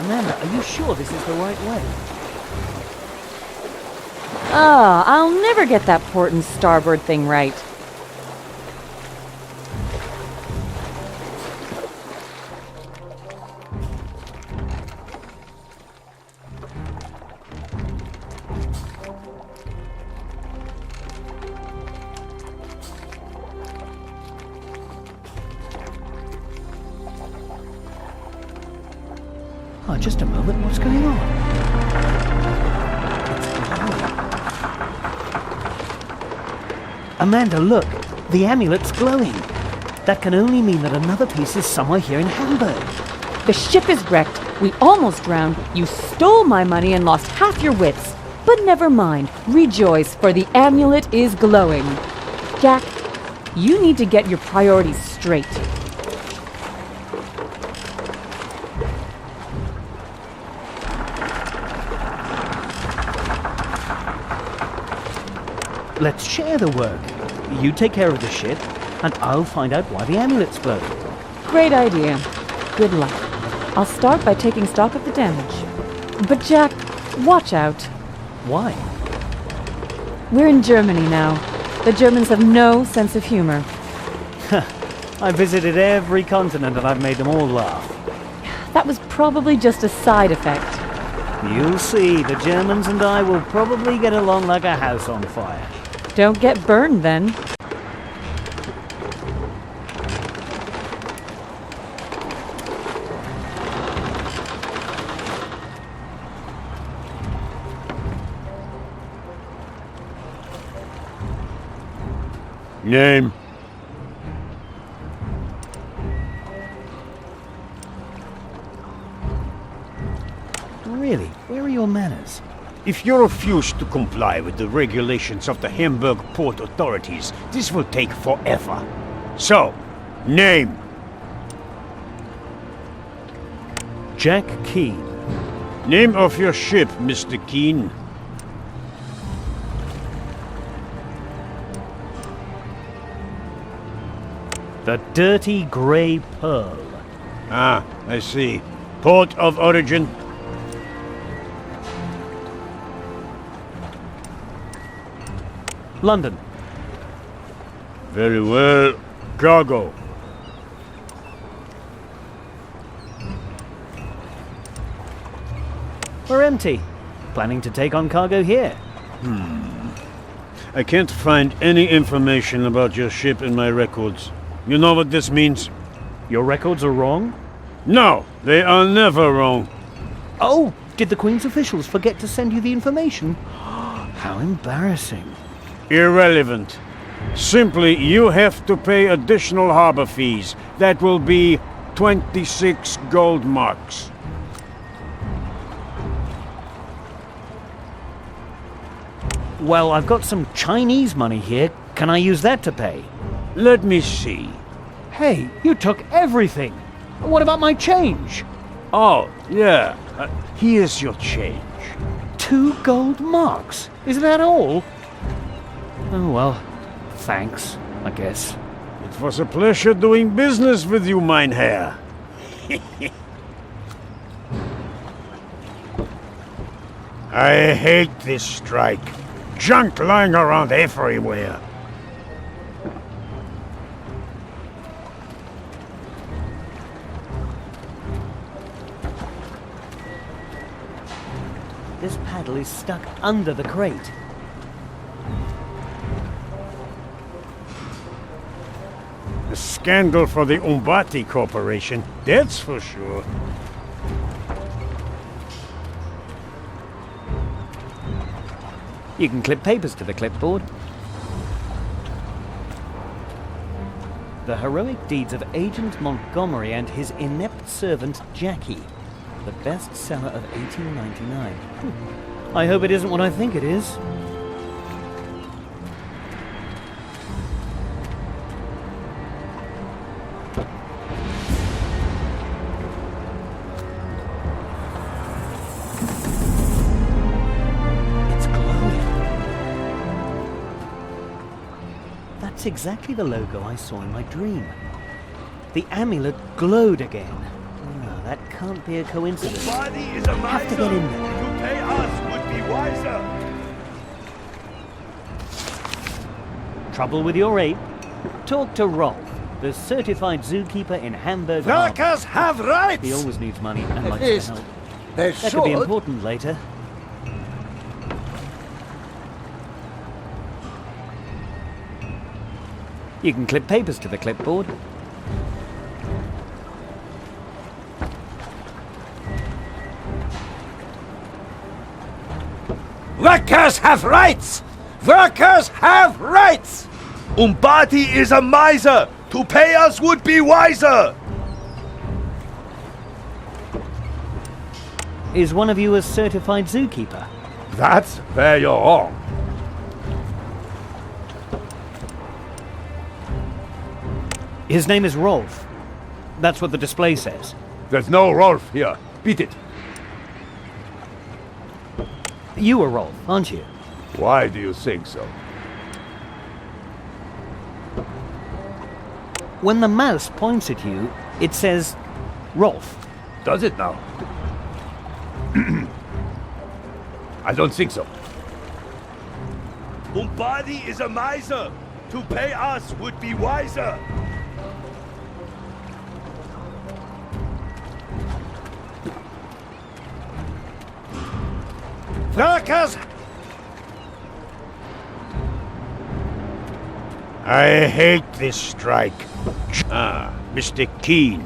Amanda, are you sure this is the right way? Ah, I'll never get that port and starboard thing right. Oh, just a moment, what's going on? Amanda, look! The amulet's glowing! That can only mean that another piece is somewhere here in Hamburg. The ship is wrecked. We almost drowned. You stole my money and lost half your wits. But never mind. Rejoice, for the amulet is glowing. Jack, you need to get your priorities straight. Let's share the work. You take care of the ship, and I'll find out why the amulet's glowing. Great idea. Good luck. I'll start by taking stock of the damage. But Jack, watch out. Why? We're in Germany now. The Germans have no sense of humor. I visited every continent and I've made them all laugh. That was probably just a side effect. You'll see, the Germans and I will probably get along like a house on fire. Don't get burned then. Name? Really? Where are your manners? If you refuse to comply with the regulations of the Hamburg port authorities, this will take forever. So, name? Jack Keen. Name of your ship, Mr. Keane. The Dirty Grey Pearl. Ah, I see. Port of origin? London. Very well. Cargo. We're empty. Planning to take on cargo here. I can't find any information about your ship in my records. You know what this means? Your records are wrong? No, they are never wrong. Oh, did the Queen's officials forget to send you the information? How embarrassing. Irrelevant. Simply, you have to pay additional harbor fees. That will be 26 gold marks. Well, I've got some Chinese money here. Can I use that to pay? Let me see. Hey, you took everything. What about my change? Oh, yeah. Here's your change. 2 gold marks. Is that all? Oh, well, thanks, I guess. It was a pleasure doing business with you, mein Herr. I hate this strike. Junk lying around everywhere. This paddle is stuck under the crate. A scandal for the Umbati Corporation, that's for sure. You can clip papers to the clipboard. The heroic deeds of Agent Montgomery and his inept servant Jackie. The bestseller of 1899. I hope it isn't what I think it is. It's glowing. That's exactly the logo I saw in my dream. The amulet glowed again. that can't be a coincidence. Body is a Have to get in there. To pay us would be wiser. Trouble with your ape? Talk to Rolf, the certified zookeeper in Hamburg Harbor. Workers have rights! He always needs money and likes least to help. They That could be should. important later. You can clip papers to the clipboard. Workers have rights! Workers have rights! Umbati is a miser! To pay us would be wiser! Is one of you a certified zookeeper? That's where you're wrong. His name is Rolf. That's what the display says. There's no Rolf here. Beat it. You are Rolf, aren't you? Why do you think so? When the mouse points at you, it says Rolf. Does it now? I don't think so. Umbadi is a miser. To pay us would be wiser. Workers! I hate this strike. Mr. Keane.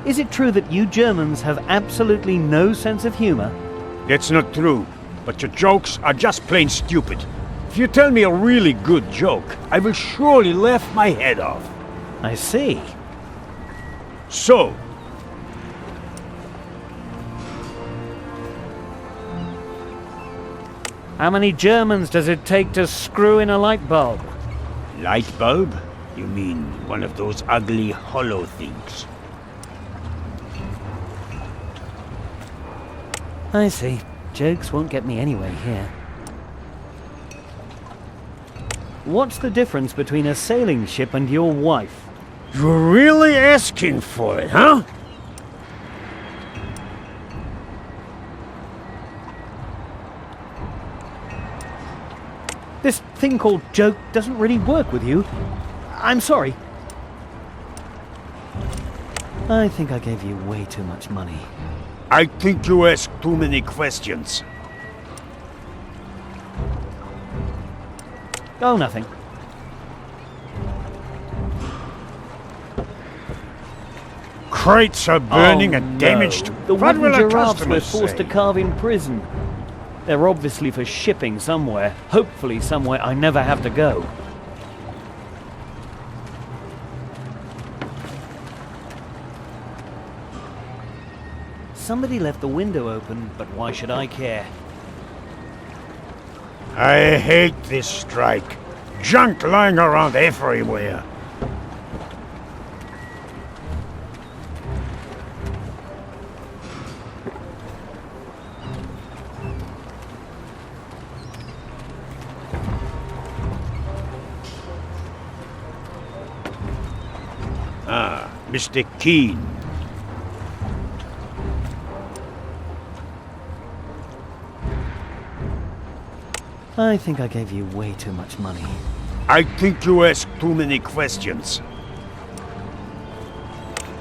Is it true that you Germans have absolutely no sense of humor? That's not true, but your jokes are just plain stupid. If you tell me a really good joke, I will surely laugh my head off. I see. So, How many Germans does it take to screw in a light bulb? light bulb? You mean one of those ugly hollow things? I see. Jokes won't get me anyway here. What's the difference between a sailing ship and your wife? You're really asking for it, huh? This thing called joke doesn't really work with you. I'm sorry. I think I gave you way too much money. I think you ask too many questions. Oh, nothing. Crates are burning Oh, and damaged. no. The What wooden will our giraffes were customers forced to say? carve in prison. They're obviously for shipping somewhere. Hopefully somewhere I never have to go. Somebody left the window open, but why should I care? I hate this strike. Junk lying around everywhere. Mr. Keane. I think I gave you way too much money. I think you ask too many questions.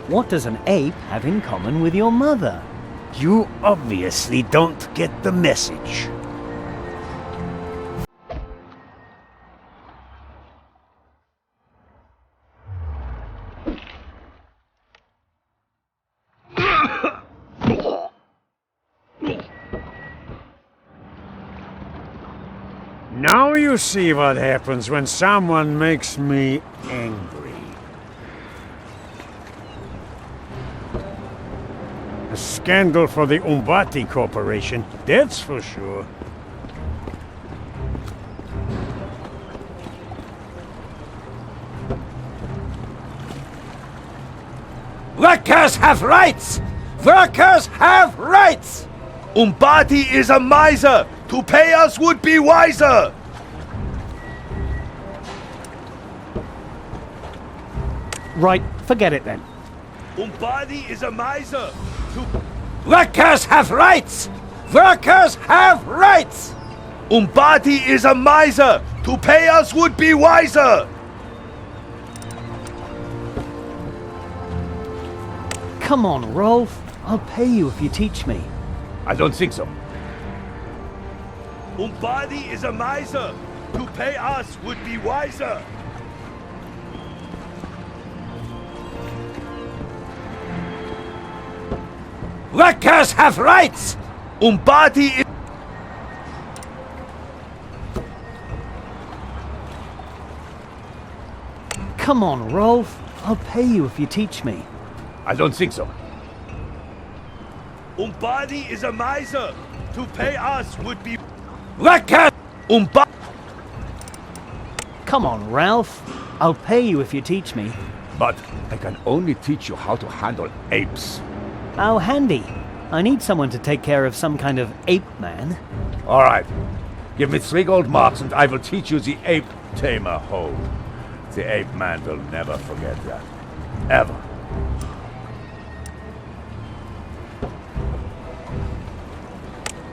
What does an ape have in common with your mother? You obviously don't get the message. Now you see what happens when someone makes me angry. A scandal for the Umbati Corporation, that's for sure. Workers have rights! Workers have rights! Umbati is a miser! To pay us would be wiser! Right, forget it then. Body is a miser. Workers have rights! Workers have rights! Body is a miser. To pay us would be wiser. Come on, Rolf. I'll pay you if you teach me. I don't think so. Body is a miser. To pay us would be wiser. Workers have rights! Body is... Come on, Rolf. I'll pay you if you teach me. I don't think so. Body is a miser. To pay us would be... Workers! Come on, Ralph. I'll pay you if you teach me. But I can only teach you how to handle apes. How handy. I need someone to take care of some kind of ape man. All right. Give me 3 gold marks and I will teach you the ape tamer hold. The ape man will never forget that. Ever.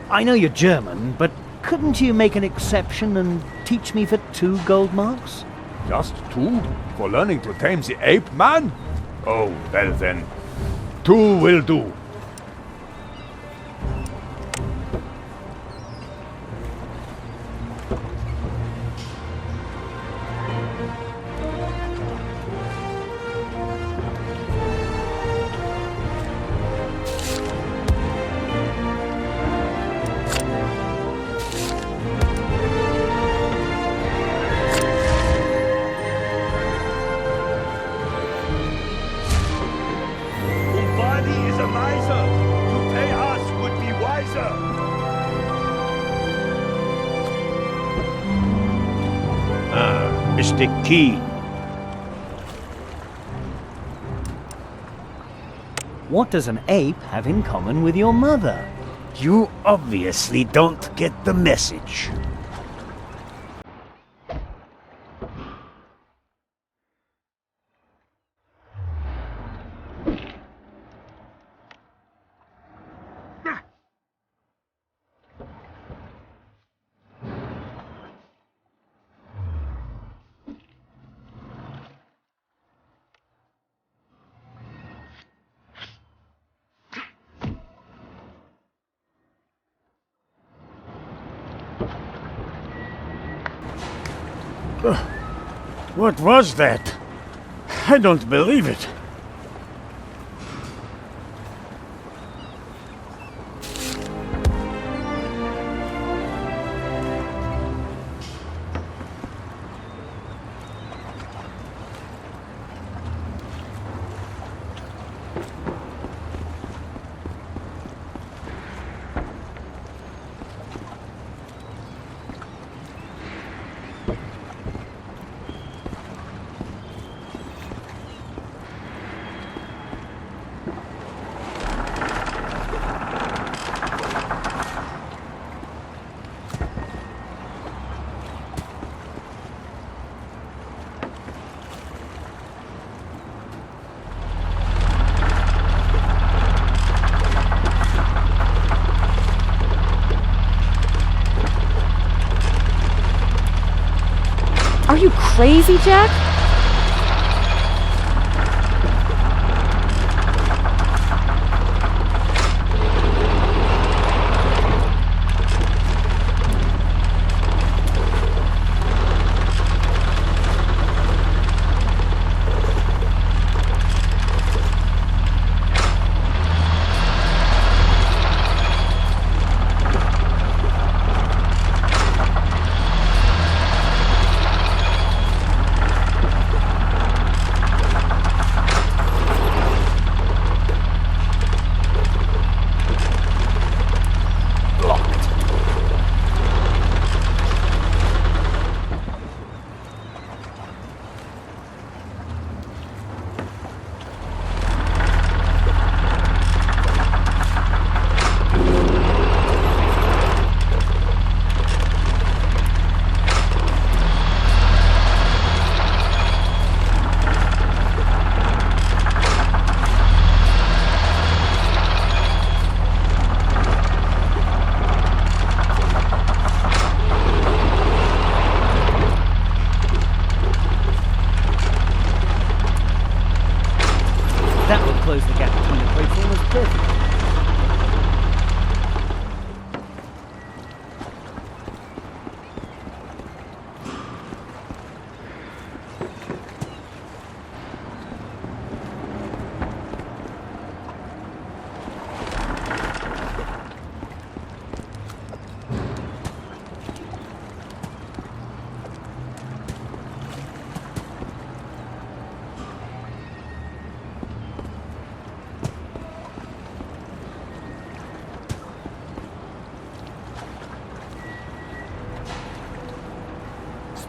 I know you're German, but couldn't you make an exception and teach me for 2 gold marks? Just 2? For learning to tame the ape man? Oh, well then. 2 will do. Mr. Keane. What does an ape have in common with your mother? You obviously don't get the message. What was that? I don't believe it. Are you crazy, Jack?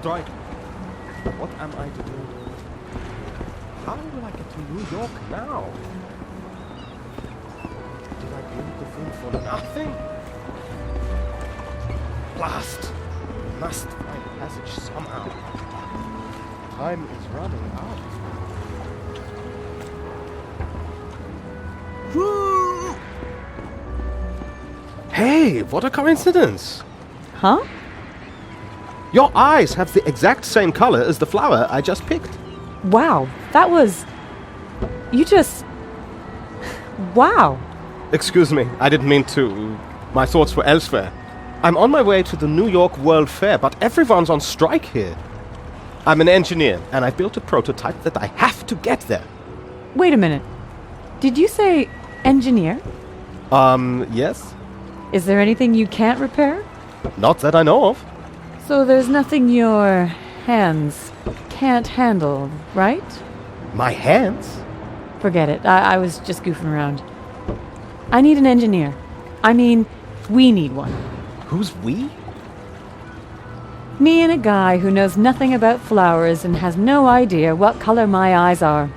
strike. What am I to do? How will I get to New York now? Did I bring the thing for nothing? Blast! Must find a passage somehow. Time is running out. Woo! Hey, what a coincidence! Huh? Your eyes have the exact same color as the flower I just picked. Wow, that was... You just... Wow. Excuse me, I didn't mean to. My thoughts were elsewhere. I'm on my way to the New York World Fair, but everyone's on strike here. I'm an engineer, and I built a prototype that I have to get there. Wait a minute. Did you say engineer? Yes? Is there anything you can't repair? Not that I know of. So there's nothing your hands can't handle, right? My hands? Forget it. I was just goofing around. I need an engineer. I mean, we need one. Who's we? Me and a guy who knows nothing about flowers and has no idea what color my eyes are.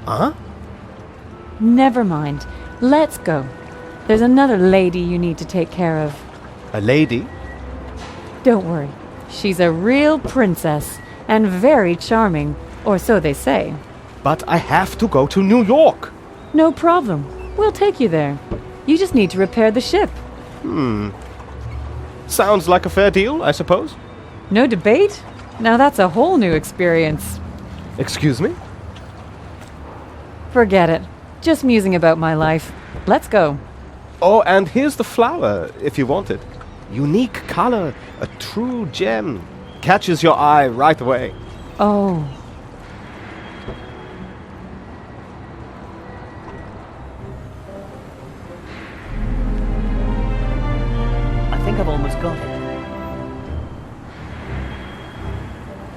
Huh? Never mind. Let's go. There's another lady you need to take care of. A lady? Don't worry. She's a real princess and very charming, or so they say. But I have to go to New York. No problem. We'll take you there. You just need to repair the ship. Sounds like a fair deal, I suppose. No debate? Now that's a whole new experience. Excuse me? Forget it. Just musing about my life. Let's go. Oh, and here's the flower, if you want it. Unique color, a true gem. Catches your eye right away. Oh. I think I've almost got it.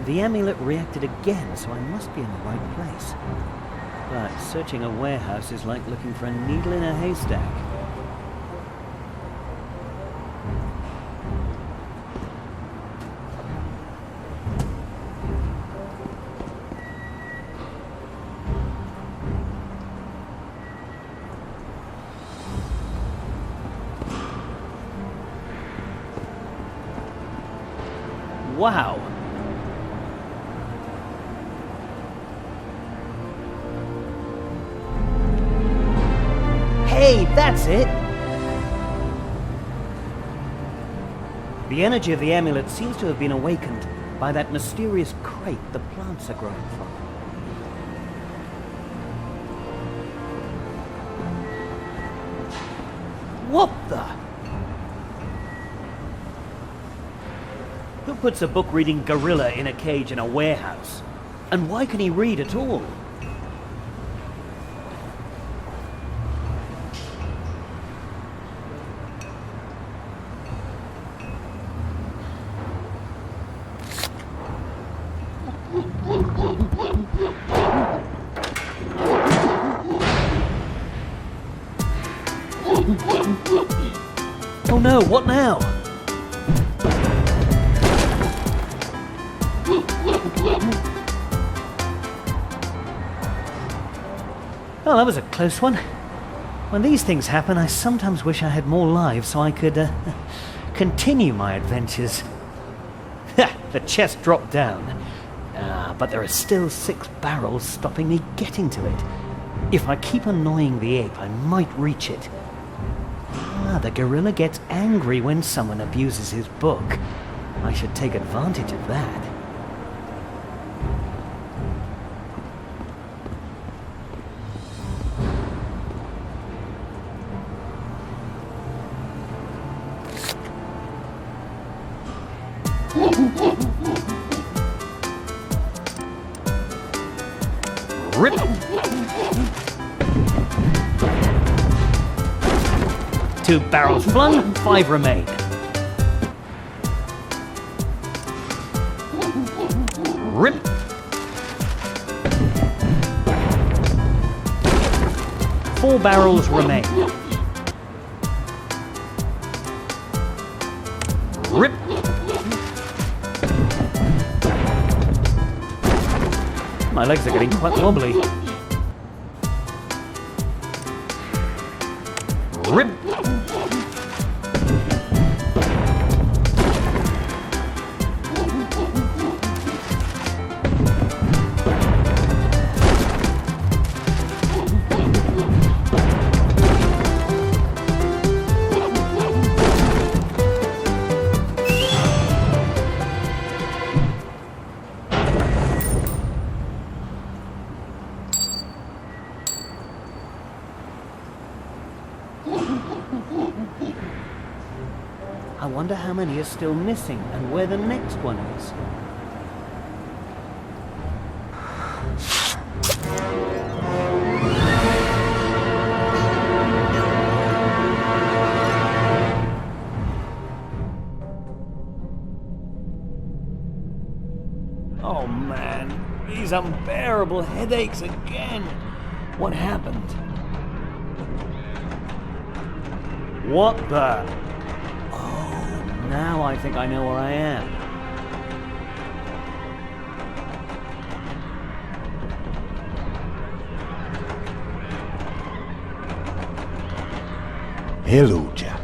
The amulet reacted again, so I must be in the right place. But searching a warehouse is like looking for a needle in a haystack. Wow! Hey, that's it! The energy of the amulet seems to have been awakened by that mysterious crate the plants are growing from. What the? Who puts a book-reading gorilla in a cage in a warehouse? And why can he read at all? Oh no, what now? Well, that was a close one. When these things happen, I sometimes wish I had more lives so I could continue my adventures. The chest dropped down. But there are still 6 barrels stopping me getting to it. If I keep annoying the ape, I might reach it. The gorilla gets angry when someone abuses his book. I should take advantage of that. Rip! 2 barrels flung, 5 remain. Rip! Four barrels remain. Rip! My legs are getting quite wobbly. Rip! I wonder how many are still missing and where the next one is. Oh man, these unbearable headaches again. What happened? What the? Now I think I know where I am. Hello, Jack.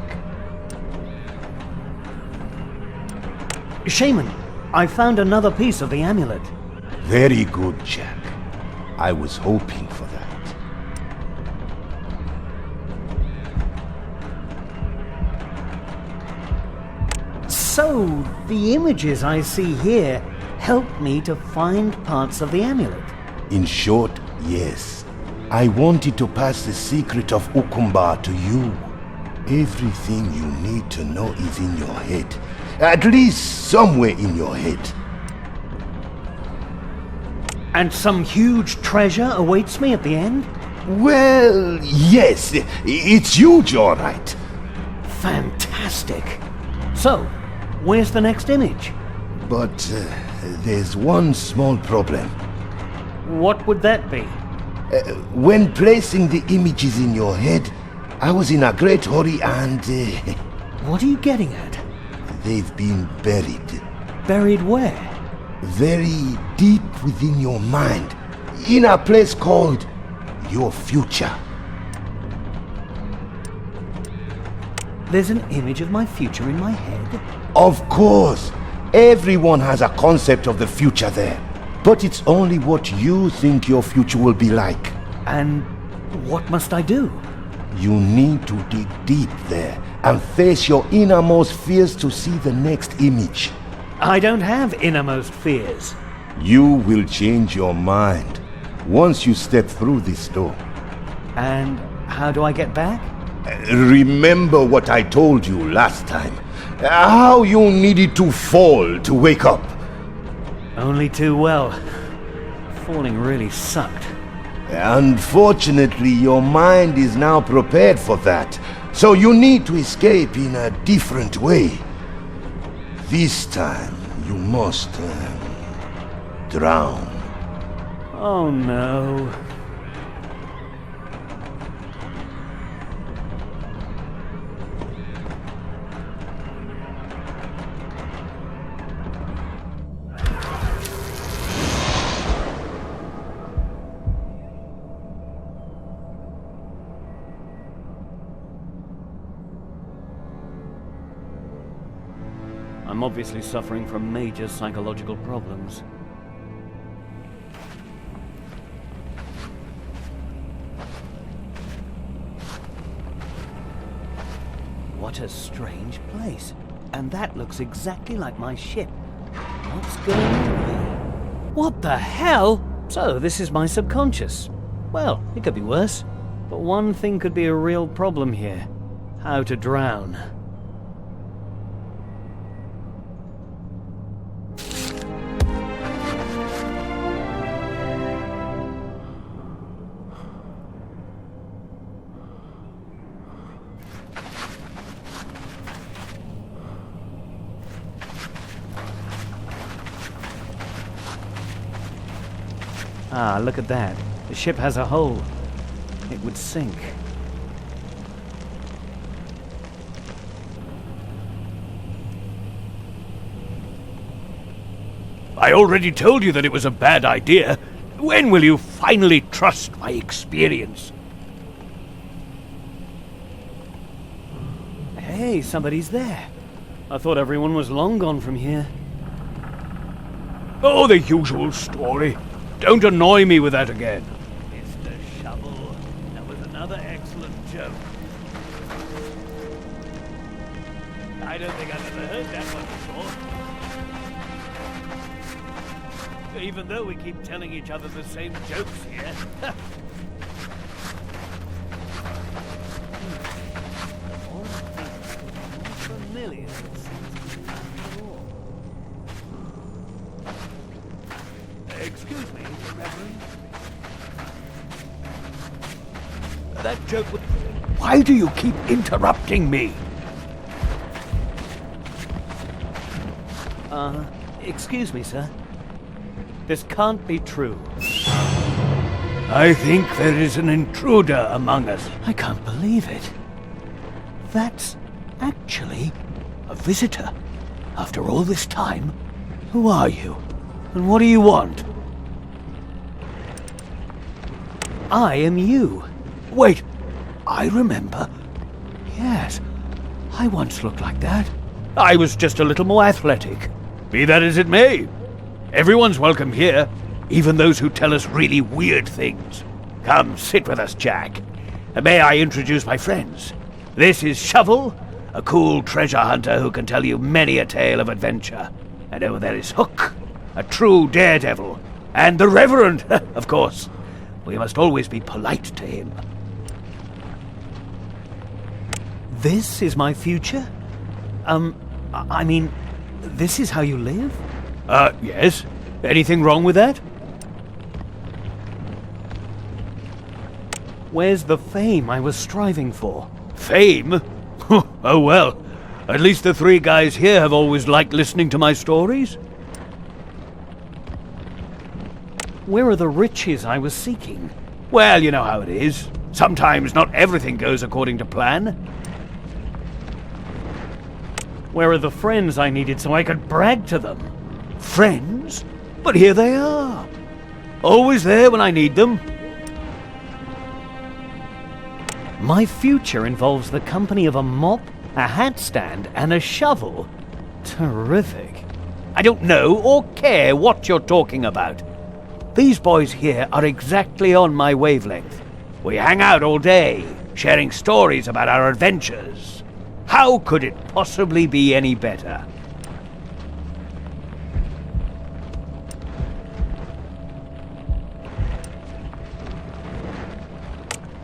Shaman, I found another piece of the amulet. Very good, Jack. I was hoping for that. So, the images I see here help me to find parts of the amulet. In short, yes. I wanted to pass the secret of Ukumba to you. Everything you need to know is in your head. At least somewhere in your head. And some huge treasure awaits me at the end? Well, yes. It's huge, all right. Fantastic. So, where's the next image? But there's one small problem. What would that be? When placing the images in your head, I was in a great hurry and What are you getting at? they've been buried. Buried where? Very deep within your mind. In a place called your future. There's an image of my future in my head? Of course. Everyone has a concept of the future there. But it's only what you think your future will be like. And what must I do? You need to dig deep there and face your innermost fears to see the next image. I don't have innermost fears. You will change your mind once you step through this door. And how do I get back? Remember what I told you last time. How you needed to fall to wake up. Only too well. Falling really sucked. Unfortunately, your mind is now prepared for that. So you need to escape in a different way. This time, you must drown. Oh no. I'm obviously suffering from major psychological problems. What a strange place. And that looks exactly like my ship. What's going on here? What the hell? So, this is my subconscious. Well, it could be worse. But one thing could be a real problem here. How to drown. Ah, look at that. The ship has a hole. It would sink. I already told you that it was a bad idea. When will you finally trust my experience? Hey, somebody's there. I thought everyone was long gone from here. Oh, the usual story. Don't annoy me with that again. Mr. Shovel, that was another excellent joke. I don't think I've ever heard that one before. Even though we keep telling each other the same jokes here. All things familiar. Excuse me, Reverend. That joke was... Why do you keep interrupting me? Excuse me, sir. This can't be true. I think there is an intruder among us. I can't believe it. That's actually A visitor? After all this time? Who are you? And what do you want? I am you. Wait, I remember. Yes, I once looked like that. I was just a little more athletic. Be that as it may, everyone's welcome here, even those who tell us really weird things. Come, sit with us, Jack. And may I introduce my friends? This is Shovel, a cool treasure hunter who can tell you many a tale of adventure. And over there is Hook, a true daredevil. And the Reverend, of course. We must always be polite to him. This is my future? I mean, this is how you live? Yes. Anything wrong with that? Where's the fame I was striving for? Fame? Oh well, at least the three guys here have always liked listening to my stories. Where are the riches I was seeking? Well, you know how it is. Sometimes not everything goes according to plan. Where are the friends I needed so I could brag to them? Friends? But here they are. Always there when I need them. My future involves the company of a mop, a hat stand, and a shovel. Terrific. I don't know or care what you're talking about. These boys here are exactly on my wavelength. We hang out all day, sharing stories about our adventures. How could it possibly be any better?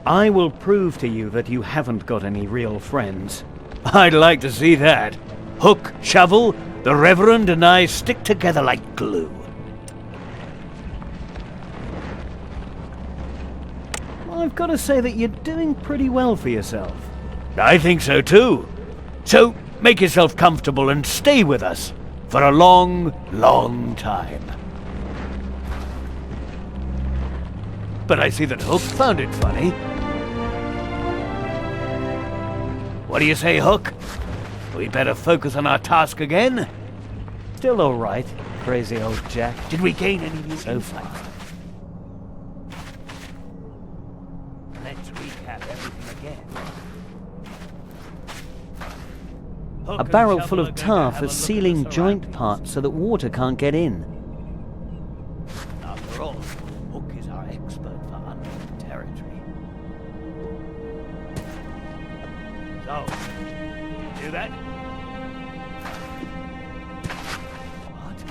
I will prove to you that you haven't got any real friends. I'd like to see that. Hook, Shovel, the Reverend, and I stick together like glue. I've got to say that you're doing pretty well for yourself. I think so too. So make yourself comfortable and stay with us for a long, long time. But I see that Hook found it funny. What do you say, Hook? We better focus on our task again? Still all right, crazy old Jack. Did we gain any new So insight? far. Let's recap everything again. A barrel full of tar for sealing joint parts so that water can't get in. After all, Hook is our expert for unknown territory. So, do that? What?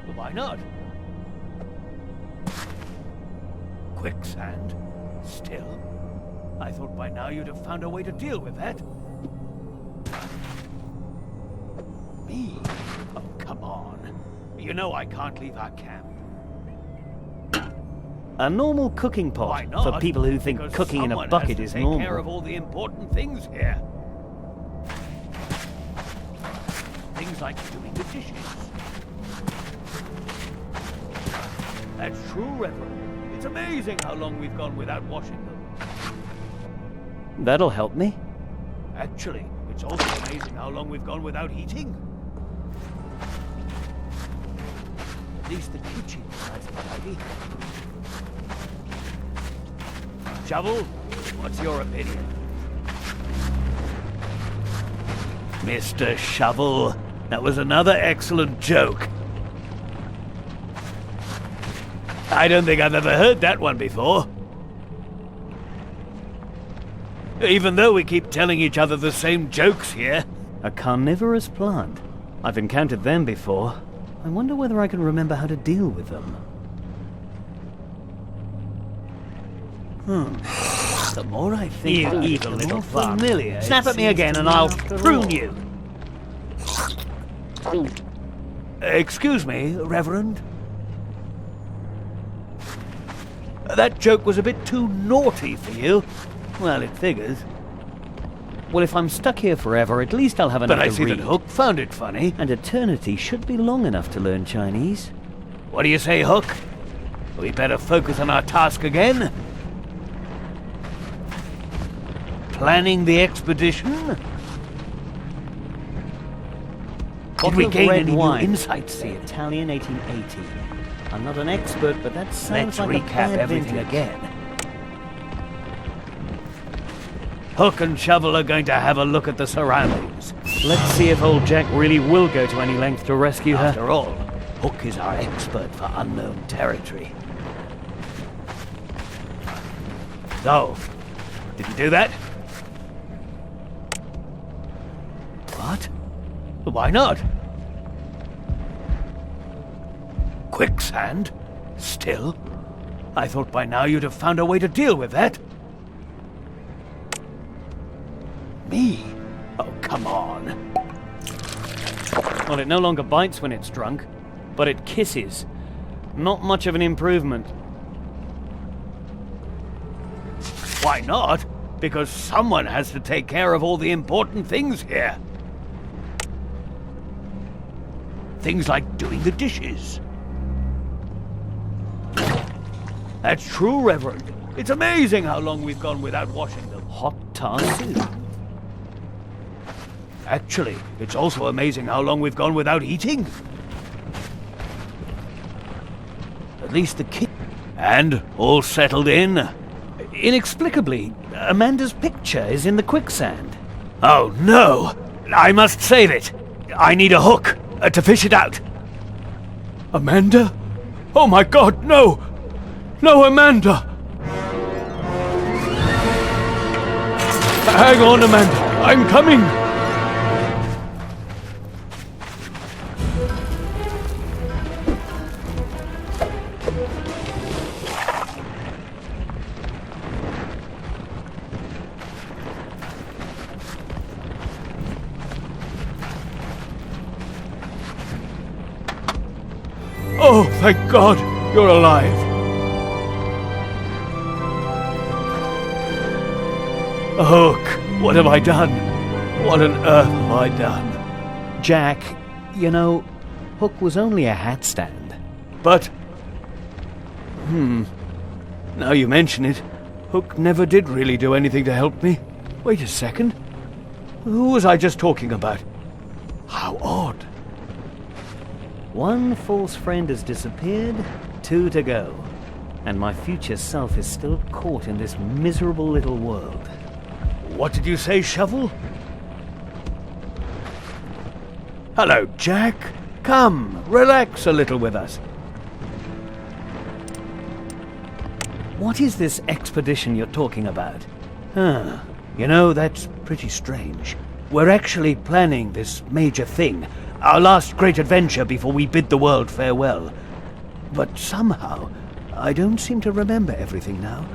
Well, why not? Quicksand? Still? I thought by now you'd have found a way to deal with that. Me? Oh, come on. You know I can't leave our camp. A normal cooking Why pot not? for people who think Because cooking in a someone bucket has is to take care of normal. all the important things here. Things like doing the dishes. That's true, Reverend. It's amazing how long we've gone without washing them. That'll help me. Actually, it's also amazing how long we've gone without eating. At least the kitchen is nice and tidy. Shovel, what's your opinion? Mr. Shovel, that was another excellent joke. I don't think I've ever heard that one before. Even though we keep telling each other the same jokes here. A carnivorous plant. I've encountered them before. I wonder whether I can remember how to deal with them. The more I think You about it, evil the little more bug. familiar. Snap it at me seems again to and me I'll after prune all. you. Excuse me, Reverend. That joke was a bit too naughty for you. Well, it figures. Well, if I'm stuck here forever, at least I'll have enough But I to see read. that Hook found it funny. And eternity should be long enough to learn Chinese. What do you say, Hook? We better focus on our task again? Planning the expedition? Did we gain any new insights The here? Italian 1880. I'm not an expert, but that sounds Let's like a recap bad everything vintage. again. Hook and Shovel are going to have a look at the surroundings. Let's see if old Jack really will go to any length to rescue her. After all, Hook is our expert for unknown territory. So, did you do that? What? Why not? Quicksand? Still? I thought by now you'd have found a way to deal with that. Me? Oh, come on. Well, it no longer bites when it's drunk, but it kisses. Not much of an improvement. Why not? Because someone has to take care of all the important things here. Things like doing the dishes. That's true, Reverend. It's amazing how long we've gone without washing them. Hot tar soup. Actually, it's also amazing how long we've gone without eating. At least the kid. And all settled in. Inexplicably, Amanda's picture is in the quicksand. Oh no! I must save it. I need a hook to fish it out. Amanda? Oh my God, no! No, Amanda! Hang on, Amanda. I'm coming. Oh, thank God, you're alive. Hook, what have I done? What on earth have I done? Jack, you know, Hook was only a hat stand. But... now you mention it, Hook never did really do anything to help me. Wait a second. Who was I just talking about? How odd. One false friend has disappeared, 2 to go. And my future self is still caught in this miserable little world. What did you say, Shovel? Hello, Jack. Come, relax a little with us. What is this expedition you're talking about? You know, that's pretty strange. We're actually planning this major thing, our last great adventure before we bid the world farewell. But somehow, I don't seem to remember everything now.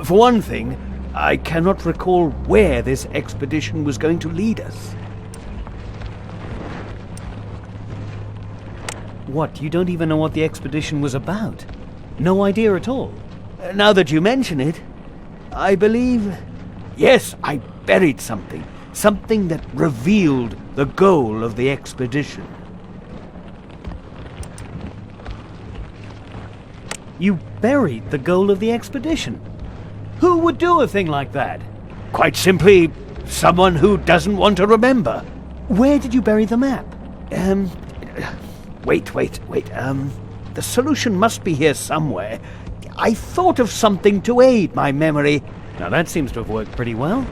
For one thing, I cannot recall where this expedition was going to lead us. What, you don't even know what the expedition was about? No idea at all? Now that you mention it, I believe... Yes, I buried something. Something that revealed the goal of the expedition. You buried the goal of the expedition? Who would do a thing like that? Quite simply, someone who doesn't want to remember. Where did you bury the map? Wait. The solution must be here somewhere. I thought of something to aid my memory. Now that seems to have worked pretty well.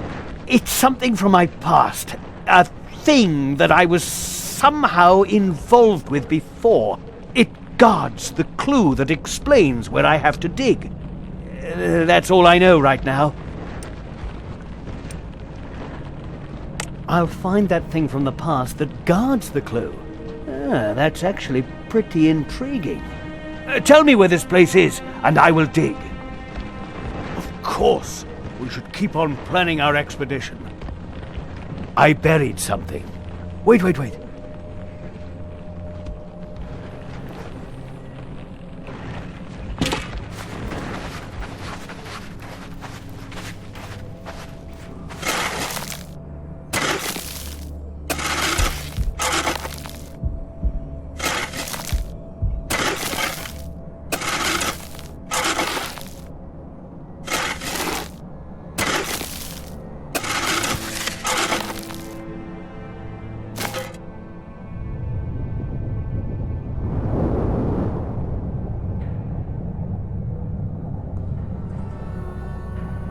It's something from my past. A thing that I was somehow involved with before. It guards the clue that explains where I have to dig. That's all I know right now. I'll find that thing from the past that guards the clue. That's actually pretty intriguing. Tell me where this place is, and I will dig. Of course. We should keep on planning our expedition. I buried something. Wait.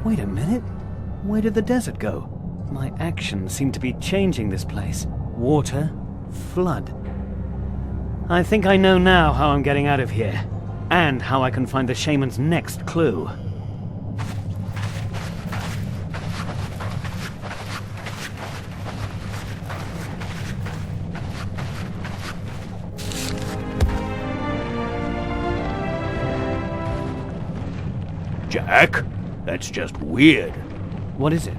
Wait a minute. Where did the desert go? My actions seem to be changing this place. Water, flood. I think I know now how I'm getting out of here, and how I can find the shaman's next clue. Jack? That's just weird. What is it?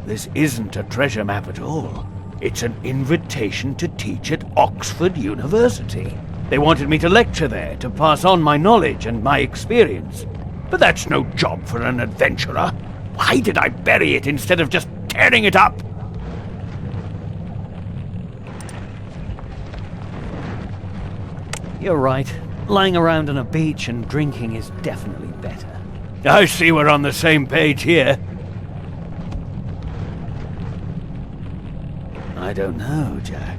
This isn't a treasure map at all. It's an invitation to teach at Oxford University. They wanted me to lecture there, to pass on my knowledge and my experience. But that's no job for an adventurer. Why did I bury it instead of just tearing it up? You're right. Lying around on a beach and drinking is definitely better. I see we're on the same page here. I don't know, Jack.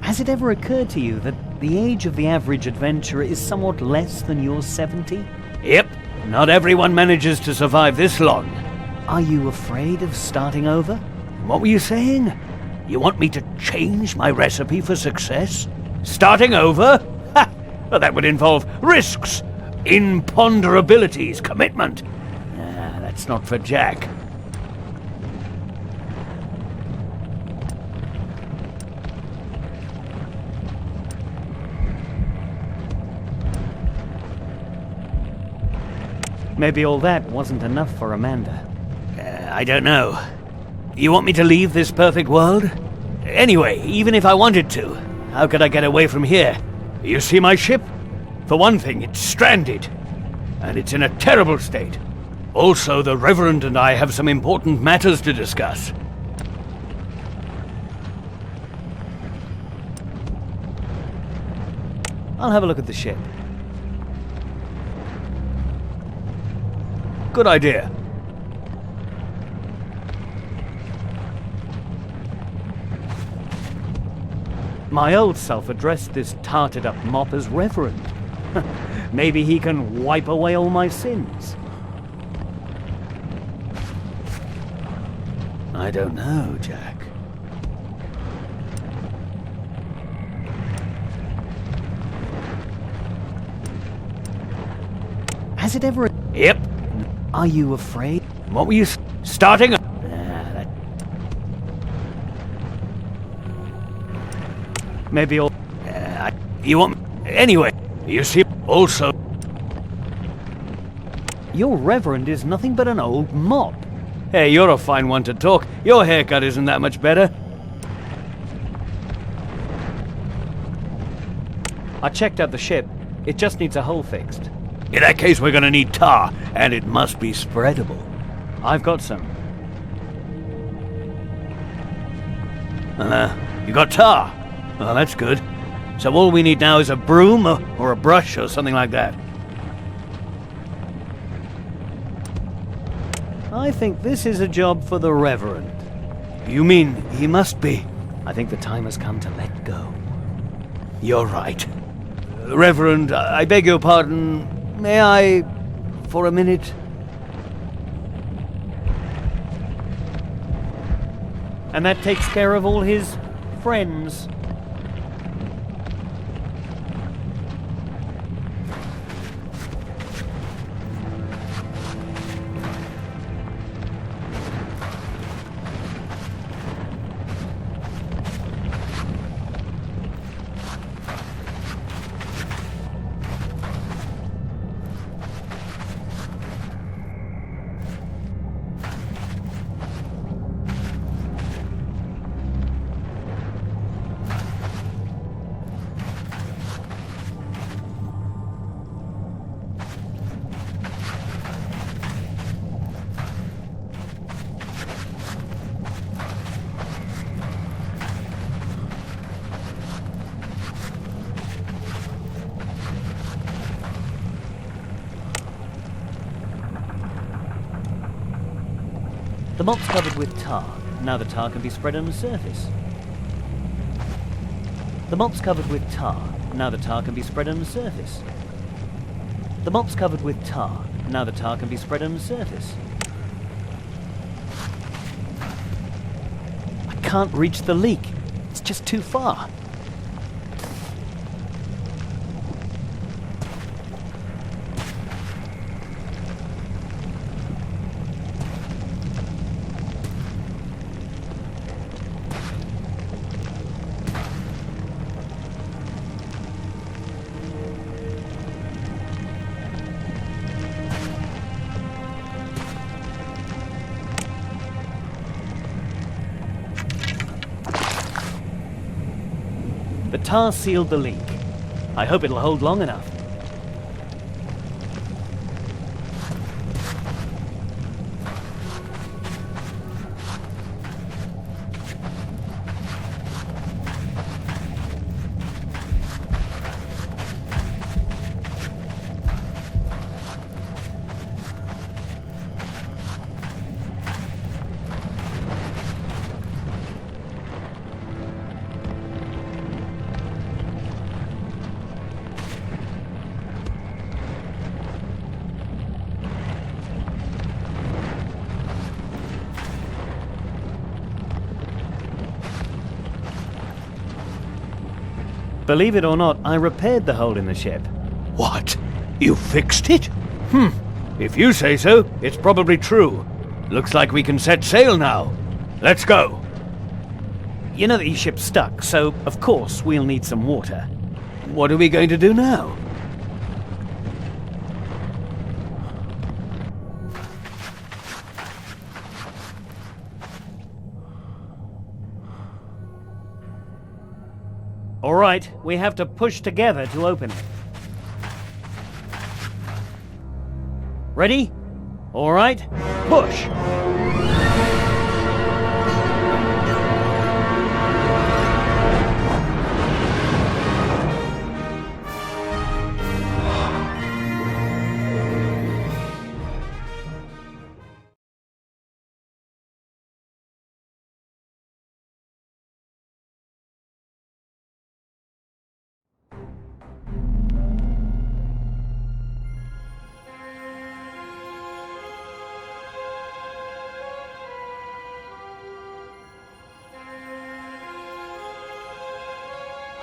Has it ever occurred to you that the age of the average adventurer is somewhat less than your 70? Yep, not everyone manages to survive this long. Are you afraid of starting over? What were you saying? You want me to change my recipe for success? Starting over? Ha! Well, that would involve risks, imponderabilities, commitment. That's not for Jack. Maybe all that wasn't enough for Amanda. I don't know. You want me to leave this perfect world? Anyway, even if I wanted to, how could I get away from here? You see my ship? For one thing, it's stranded. And it's in a terrible state. Also, the Reverend and I have some important matters to discuss. I'll have a look at the ship. Good idea. My old self addressed this tarted-up mop as Reverend. Maybe he can wipe away all my sins. I don't know, Jack. Has it ever... Yep. Are you afraid? What were you starting? Maybe all... You want... Anyway, you see, also... Your Reverend is nothing but an old mop. Hey, you're a fine one to talk. Your haircut isn't that much better. I checked out the ship. It just needs a hull fixed. In that case, we're gonna need tar, and it must be spreadable. I've got some. You got tar? Well, that's good. So all we need now is a broom or a brush or something like that. I think this is a job for the Reverend. You mean he must be? I think the time has come to let go. You're right. Reverend, I beg your pardon. May I, for a minute? And that takes care of all his friends. The mop's covered with tar. Now the tar can be spread on the surface. The mop's covered with tar. Now the tar can be spread on the surface. The mop's covered with tar. Now the tar can be spread on the surface. I can't reach the leak. It's just too far. The tar sealed the leak. I hope it'll hold long enough. Believe it or not, I repaired the hole in the ship. What? You fixed it? If you say so, it's probably true. Looks like we can set sail now. Let's go. You know that your ship's stuck, so of course we'll need some water. What are we going to do now? All right, we have to push together to open it. Ready? All right, push!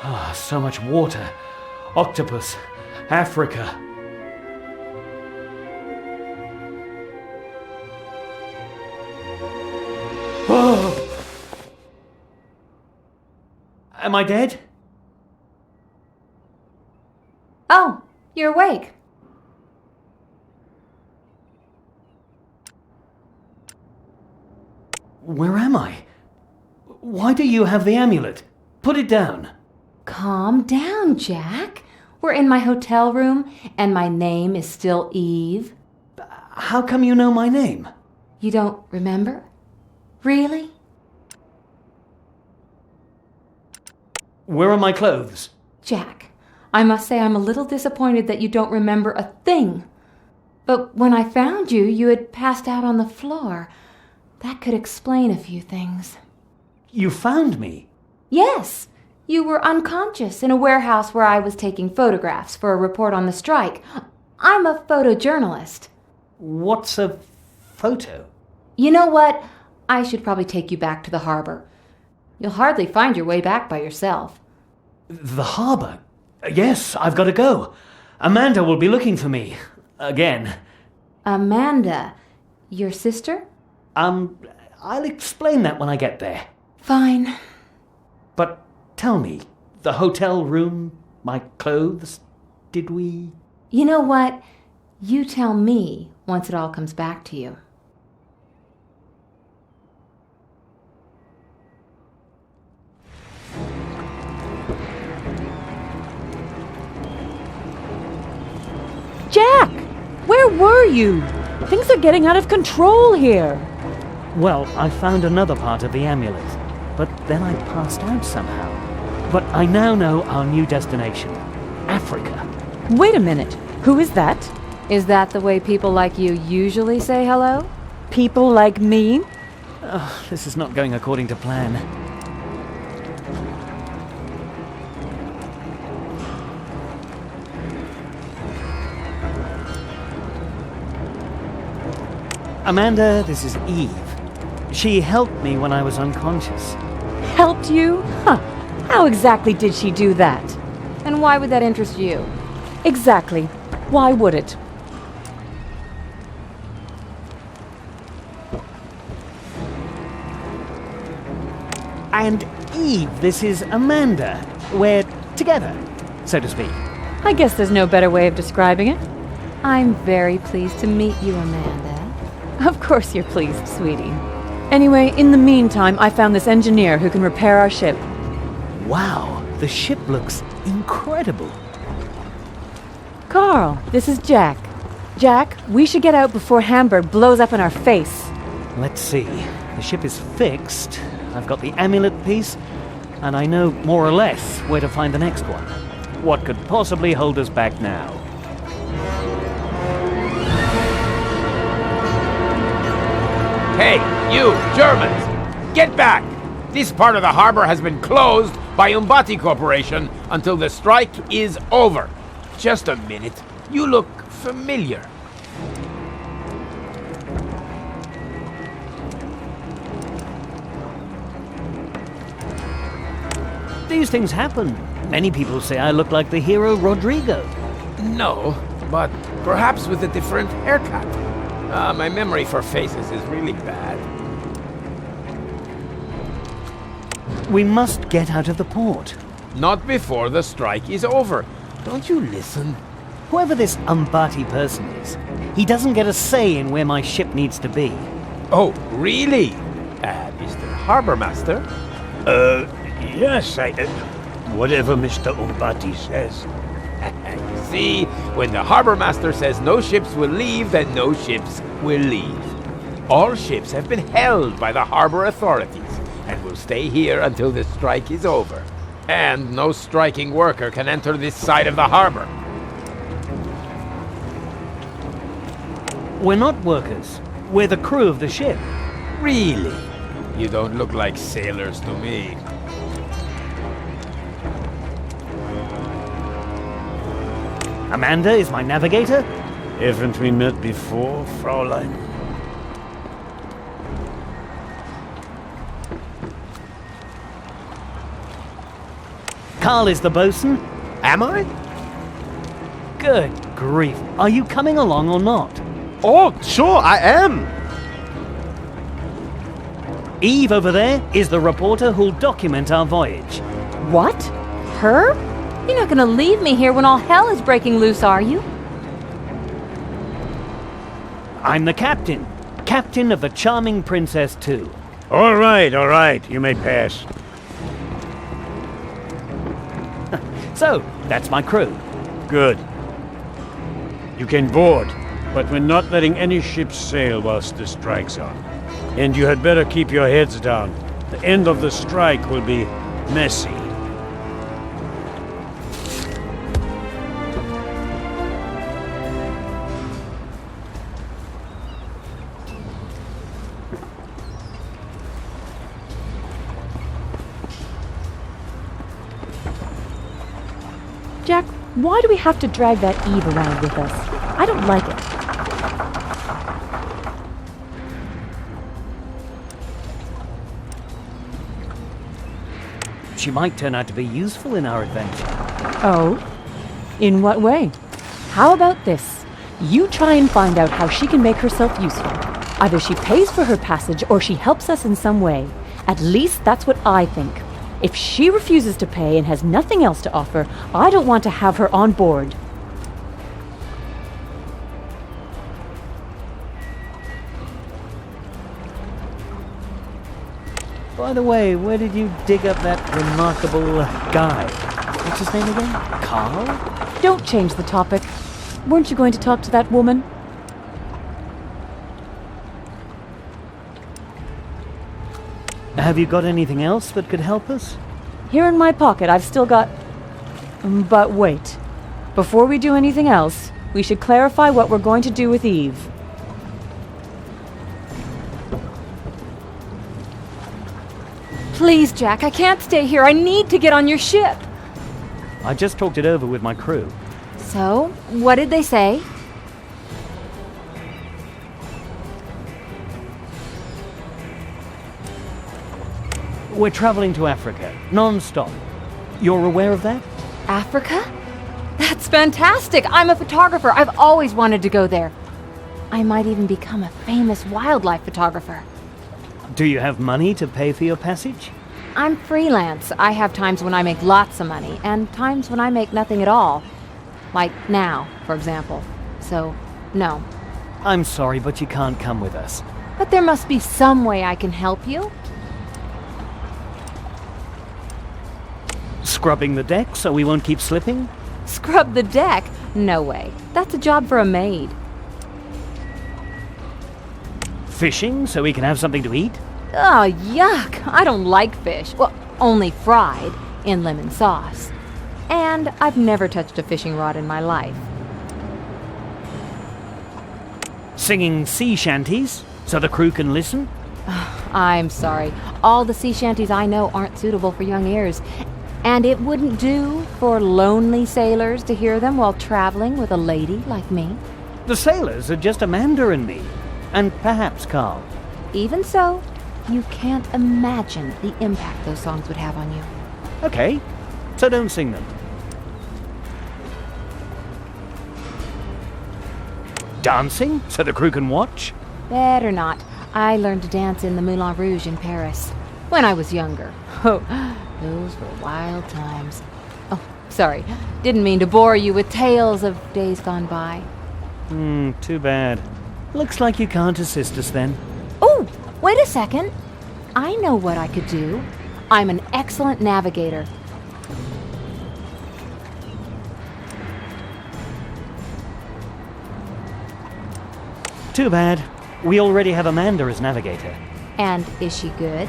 Ah, so much water. Octopus. Africa. Oh! Am I dead? Oh, you're awake. Where am I? Why do you have the amulet? Put it down. Calm down, Jack. We're in my hotel room, and my name is still Eve. How come you know my name? You don't remember? Really? Where are my clothes? Jack, I must say I'm a little disappointed that you don't remember a thing. But when I found you, you had passed out on the floor. That could explain a few things. You found me? Yes. You were unconscious in a warehouse where I was taking photographs for a report on the strike. I'm a photojournalist. What's a photo? You know what? I should probably take you back to the harbor. You'll hardly find your way back by yourself. The harbour? Yes, I've got to go. Amanda will be looking for me. Again. Amanda? Your sister? I'll explain that when I get there. Fine. But tell me, the hotel room, my clothes, did we... You know what? You tell me once it all comes back to you. Jack! Where were you? Things are getting out of control here. Well, I found another part of the amulet, but then I passed out somehow. But I now know our new destination, Africa. Wait a minute. Who is that? Is that the way people like you usually say hello? People like me? This is not going according to plan. Amanda, this is Eve. She helped me when I was unconscious. Helped you? Huh. How exactly did she do that? And why would that interest you? Exactly. Why would it? And Eve, this is Amanda. We're together, so to speak. I guess there's no better way of describing it. I'm very pleased to meet you, Amanda. Of course you're pleased, sweetie. Anyway, in the meantime, I found this engineer who can repair our ship. Wow, the ship looks incredible. Carl, this is Jack. Jack, we should get out before Hamburg blows up in our face. Let's see. The ship is fixed. I've got the amulet piece, and I know more or less where to find the next one. What could possibly hold us back now? Hey, you Germans! Get back! This part of the harbor has been closed by Umbati Corporation until the strike is over. Just a minute. You look familiar. These things happen. Many people say I look like the hero Rodrigo. No, but perhaps with a different haircut. My memory for faces is really bad. We must get out of the port. Not before the strike is over. Don't you listen? Whoever this Umbati person is, he doesn't get a say in where my ship needs to be. Oh, really? Mr. Harbor Master? Yes, whatever Mr. Umbati says. You see, when the harbor master says no ships will leave, then no ships will leave. All ships have been held by the harbor authorities and will stay here until the strike is over. And no striking worker can enter this side of the harbor. We're not workers. We're the crew of the ship. Really? You don't look like sailors to me. Amanda is my navigator. Haven't we met before, Fraulein? Carl is the bosun. Am I? Good grief. Are you coming along or not? Oh, sure, I am. Eve over there is the reporter who'll document our voyage. What? Her? You're not gonna leave me here when all hell is breaking loose, are you? I'm the captain. Captain of the charming Princess 2. All right, you may pass. So, that's my crew. Good. You can board, but we're not letting any ships sail whilst the strike's on. And you had better keep your heads down. The end of the strike will be messy. Jack, why do we have to drag that Eve around with us? I don't like it. She might turn out to be useful in our adventure. Oh? In what way? How about this? You try and find out how she can make herself useful. Either she pays for her passage or she helps us in some way. At least that's what I think. If she refuses to pay and has nothing else to offer, I don't want to have her on board. By the way, where did you dig up that remarkable guy? What's his name again? Carl? Don't change the topic. Weren't you going to talk to that woman? Have you got anything else that could help us? Here in my pocket, I've still got... But wait. Before we do anything else, we should clarify what we're going to do with Eve. Please, Jack, I can't stay here. I need to get on your ship. I just talked it over with my crew. So, what did they say? We're traveling to Africa, non-stop. You're aware of that? Africa? That's fantastic. I'm a photographer. I've always wanted to go there. I might even become a famous wildlife photographer. Do you have money to pay for your passage? I'm freelance. I have times when I make lots of money and times when I make nothing at all. Like now, for example. So, no. I'm sorry, but you can't come with us. But there must be some way I can help you. Scrubbing the deck so we won't keep slipping? Scrub the deck? No way. That's a job for a maid. Fishing so we can have something to eat? Oh, yuck. I don't like fish. Well, only fried in lemon sauce. And I've never touched a fishing rod in my life. Singing sea shanties so the crew can listen? I'm sorry. All the sea shanties I know aren't suitable for young ears. And it wouldn't do for lonely sailors to hear them while traveling with a lady like me. The sailors are just Amanda and me. And perhaps Carl. Even so, you can't imagine the impact those songs would have on you. Okay, so don't sing them. Dancing so the crew can watch? Better not. I learned to dance in the Moulin Rouge in Paris when I was younger. Oh, those were wild times. Oh, sorry. Didn't mean to bore you with tales of days gone by. Too bad. Looks like you can't assist us then. Oh, wait a second. I know what I could do. I'm an excellent navigator. Too bad. We already have Amanda as navigator. And is she good?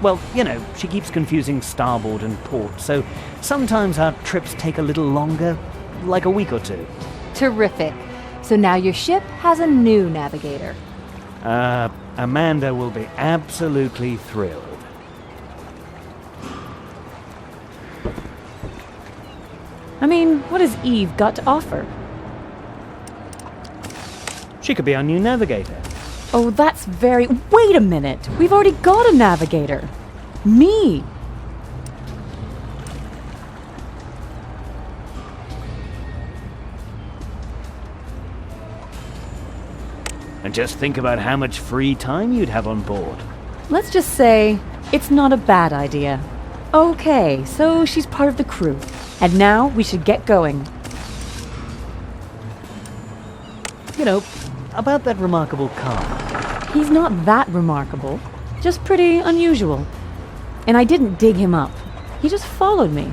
Well, you know, she keeps confusing starboard and port, so sometimes our trips take a little longer, like a week or two. Terrific. So now your ship has a new navigator. Amanda will be absolutely thrilled. I mean, what has Eve got to offer? She could be our new navigator. Oh, that's very... Wait a minute! We've already got a navigator! Me! And just think about how much free time you'd have on board. Let's just say it's not a bad idea. Okay, so she's part of the crew. And now we should get going. You know, about that remarkable car. He's not that remarkable, just pretty unusual. And I didn't dig him up. He just followed me.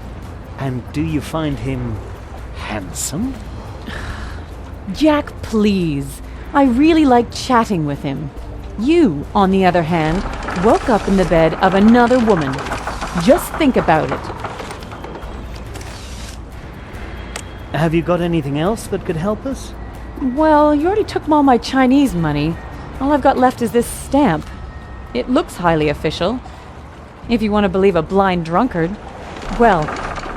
And do you find him handsome? Jack, please. I really like chatting with him. You, on the other hand, woke up in the bed of another woman. Just think about it. Have you got anything else that could help us? Well, you already took all my Chinese money. All I've got left is this stamp. It looks highly official. If you want to believe a blind drunkard. Well,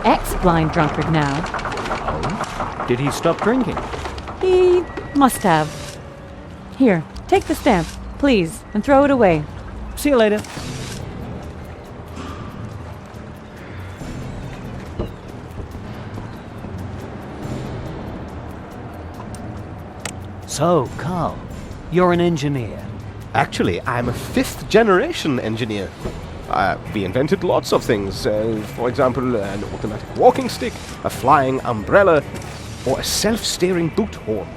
ex-blind drunkard now. Did he stop drinking? He must have. Here, take the stamp, please, and throw it away. See you later. So, Carl, you're an engineer. Actually, I'm a fifth-generation engineer. We invented lots of things. For example, an automatic walking stick, a flying umbrella, or a self-steering boot horn.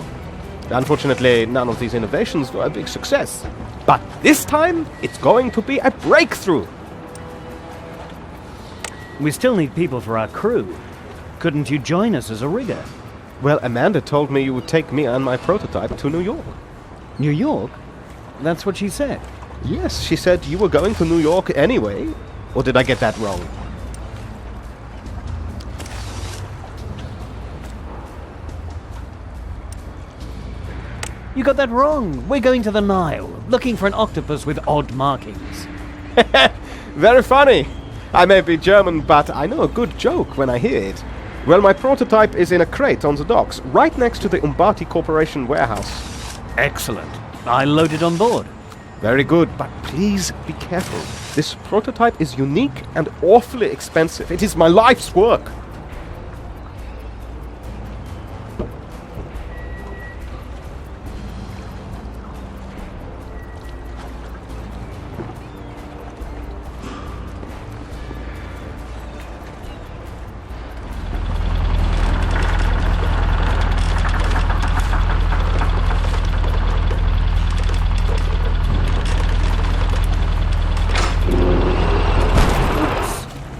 Unfortunately, none of these innovations were a big success. But this time, it's going to be a breakthrough. We still need people for our crew. Couldn't you join us as a rigger? Well, Amanda told me you would take me and my prototype to New York. New York? That's what she said. Yes, she said you were going to New York anyway. Or did I get that wrong? You got that wrong. We're going to the Nile, looking for an octopus with odd markings. Very funny. I may be German, but I know a good joke when I hear it. Well, my prototype is in a crate on the docks, right next to the Umbati Corporation warehouse. Excellent. I'll load it on board. Very good, but please be careful. This prototype is unique and awfully expensive. It is my life's work.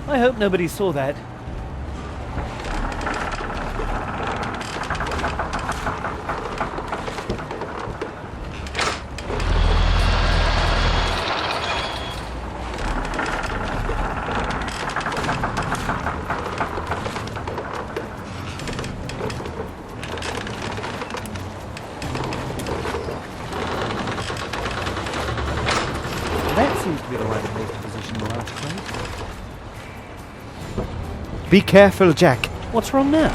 I hope nobody saw that. That seems to be the right place to position the large crate. Be careful, Jack. What's wrong now?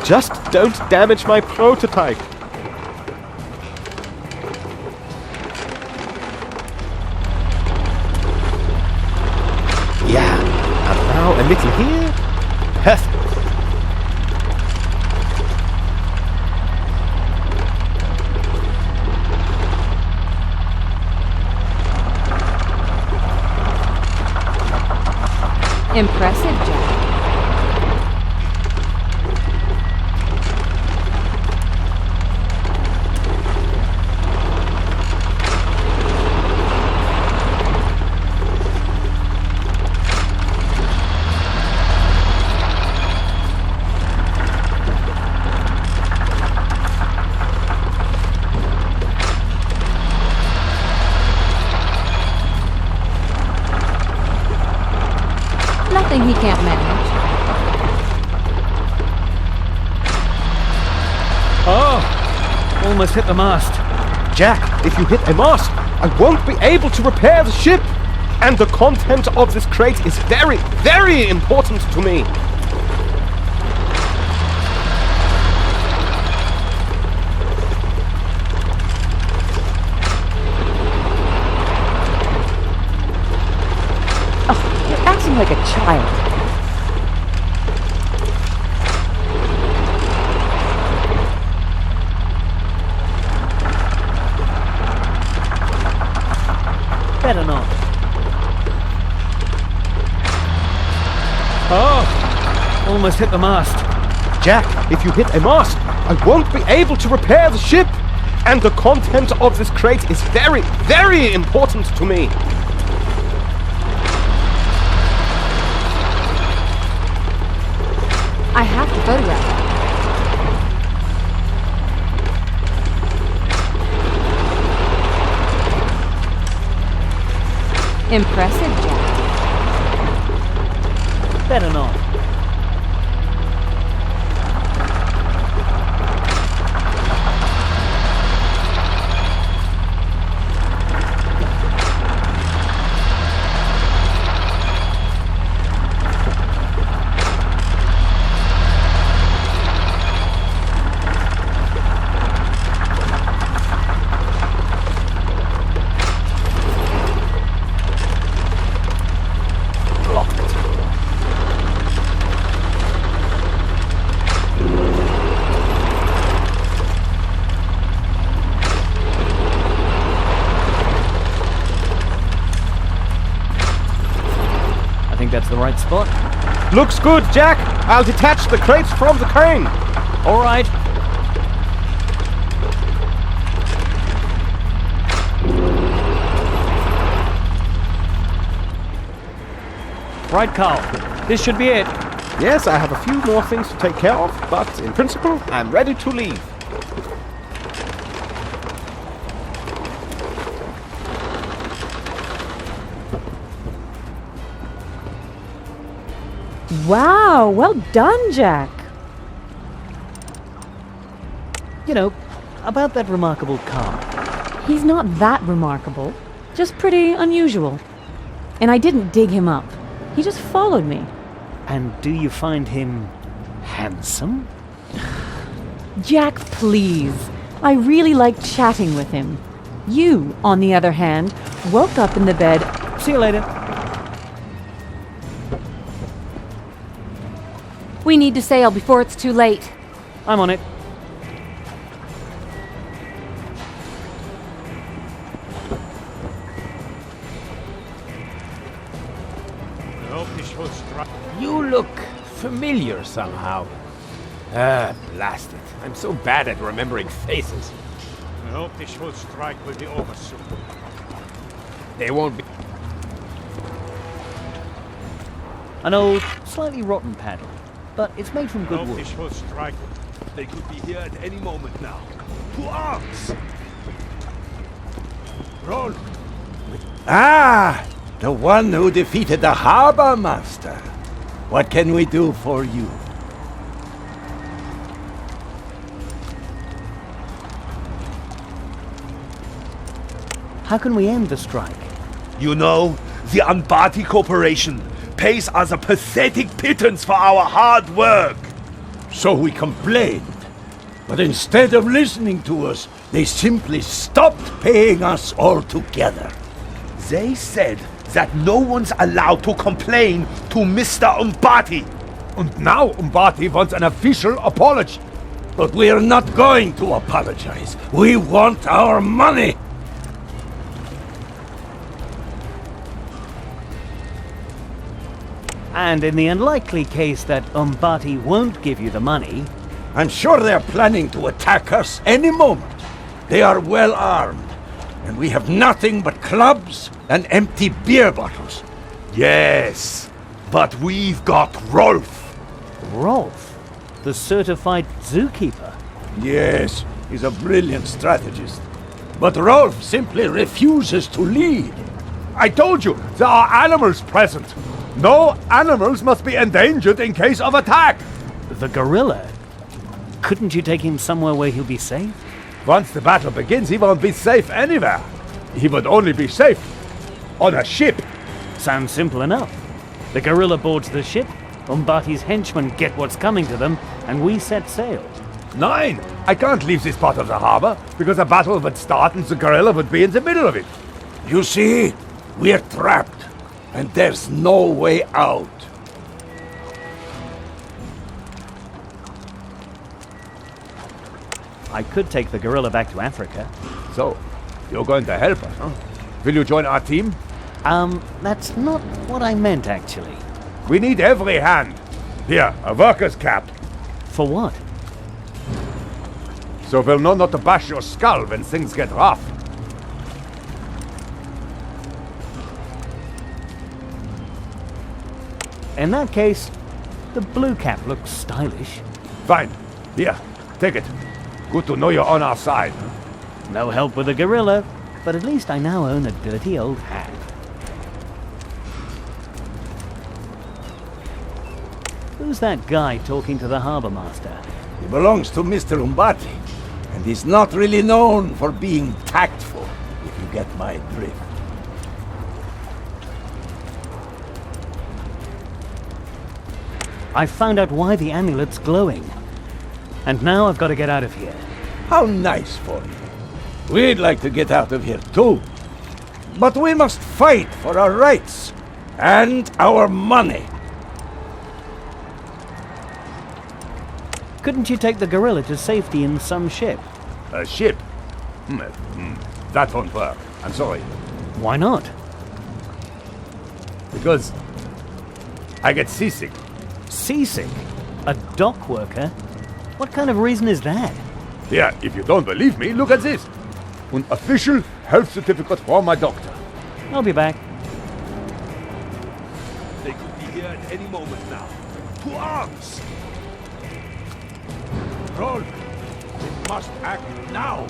Just don't damage my prototype. Yeah, and now a little here. Perfect. Impressive, Jack. Nothing he can't manage. Oh! Almost hit the mast. Jack, if you hit a mast, I won't be able to repair the ship. And the content of this crate is very, very important to me. You're acting like a child. Better not. Oh! Almost hit the mast. Jack, if you hit a mast, I won't be able to repair the ship. And the content of this crate is very, very important to me. I have to photograph that. Impressive, Jack. Better not. that's the right spot. Looks good, Jack. I'll detach the crates from the crane. All right. Right, Carl. This should be it. Yes, I have a few more things to take care of, but in principle, I'm ready to leave. Wow, well done, Jack. You know, about that remarkable car. He's not that remarkable, just pretty unusual. And I didn't dig him up. He just followed me. And do you find him handsome? Jack, please. I really liked chatting with him. You, on the other hand, woke up in the bed. See you later. We need to sail before it's too late. I'm on it. You look familiar somehow. Blast it. I'm so bad at remembering faces. I hope this whole strike will be over soon. They won't be. An old, slightly rotten paddle, but it's made from I good hope wood. this whole strike will... They could be here at any moment now. To arms! Roll! Ah! The one who defeated the harbor master. What can we do for you? How can we end the strike? You know, the Ambati Corporation pays us a pathetic pittance for our hard work. So we complained. But instead of listening to us, they simply stopped paying us altogether. They said that no one's allowed to complain to Mr. Ambati. And now Ambati wants an official apology. But we're not going to apologize. We want our money. And in the unlikely case that Umbati won't give you the money... I'm sure they're planning to attack us any moment. They are well armed. And we have nothing but clubs and empty beer bottles. Yes, but we've got Rolf. Rolf, the certified zookeeper. Yes, he's a brilliant strategist. But Rolf simply refuses to lead. I told you, there are animals present. No animals must be endangered in case of attack. The gorilla? Couldn't you take him somewhere where he'll be safe? Once the battle begins, he won't be safe anywhere. He would only be safe on a ship. Sounds simple enough. The gorilla boards the ship, Umbati's henchmen get what's coming to them, and we set sail. Nine! I can't leave this part of the harbor, because a battle would start and the gorilla would be in the middle of it. You see, we're trapped, and there's no way out. I could take the gorilla back to Africa. So, you're going to help us, huh? Will you join our team? That's not what I meant, actually. We need every hand. Here, a worker's cap. For what? So we'll know not to bash your skull when things get rough. In that case, the blue cap looks stylish. Fine. Here, take it. Good to know you're on our side. No help with the gorilla, but at least I now own a dirty old hat. Who's that guy talking to the harbor master? He belongs to Mr. Umbati, and he's not really known for being tactful, if you get my drift. I found out why the amulet's glowing. And now I've got to get out of here. How nice for you. We'd like to get out of here too. But we must fight for our rights and our money. Couldn't you take the gorilla to safety in some ship? A ship? That won't work. I'm sorry. Why not? Because I get seasick. Seasick? A dock worker? What kind of reason is that? Yeah, if you don't believe me, look at this. An official health certificate from my doctor. I'll be back. They could be here at any moment now. To arms! Roll! We must act now!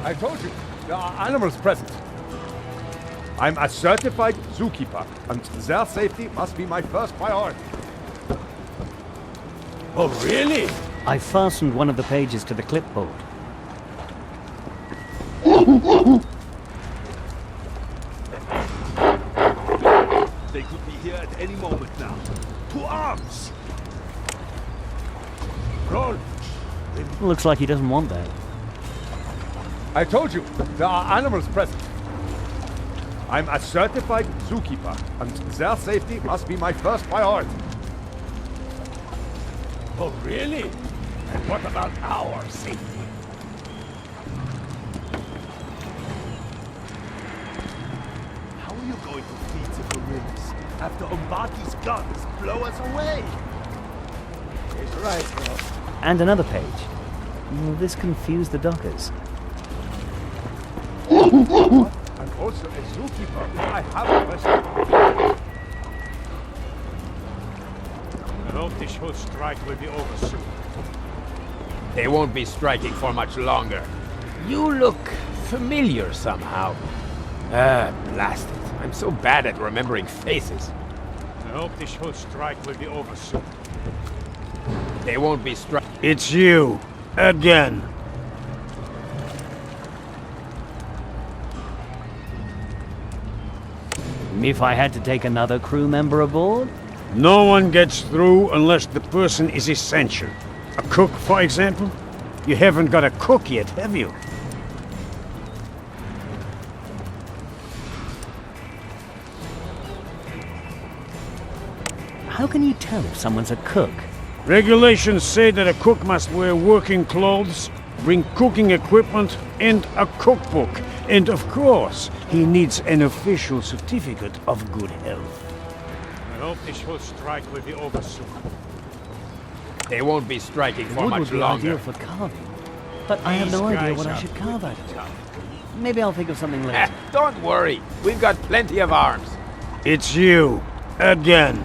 I told you, there are animals present. I'm a certified zookeeper, and their safety must be my first priority. Oh, really? I fastened one of the pages to the clipboard. They could be here at any moment now. To arms! Roll! Looks like he doesn't want that. I told you, there are animals present. I'm a certified zookeeper, and their safety must be my first priority. Oh, really? And what about our safety? How are you going to feed the gorillas after Umbati's guns blow us away? He's right, bro. And another page. Will this confuse the dockers? I'm also a zookeeper. I have a question. I hope this whole strike will be over soon. They won't be striking for much longer. You look familiar somehow. Blast it. I'm so bad at remembering faces. I hope this whole strike will be over soon. They won't be striking. It's you. Again. If I had to take another crew member aboard? No one gets through unless the person is essential. A cook, for example? You haven't got a cook yet, have you? How can you tell if someone's a cook? Regulations say that a cook must wear working clothes, bring cooking equipment, and a cookbook. And of course, he needs an official certificate of good health. I hope this whole strike will be over soon. They won't be striking for Wood much would be longer. ideal for carving, but I have These no idea guys what I are should carve out of it. Maybe I'll think of something later. Don't worry. We've got plenty of arms. It's you. Again.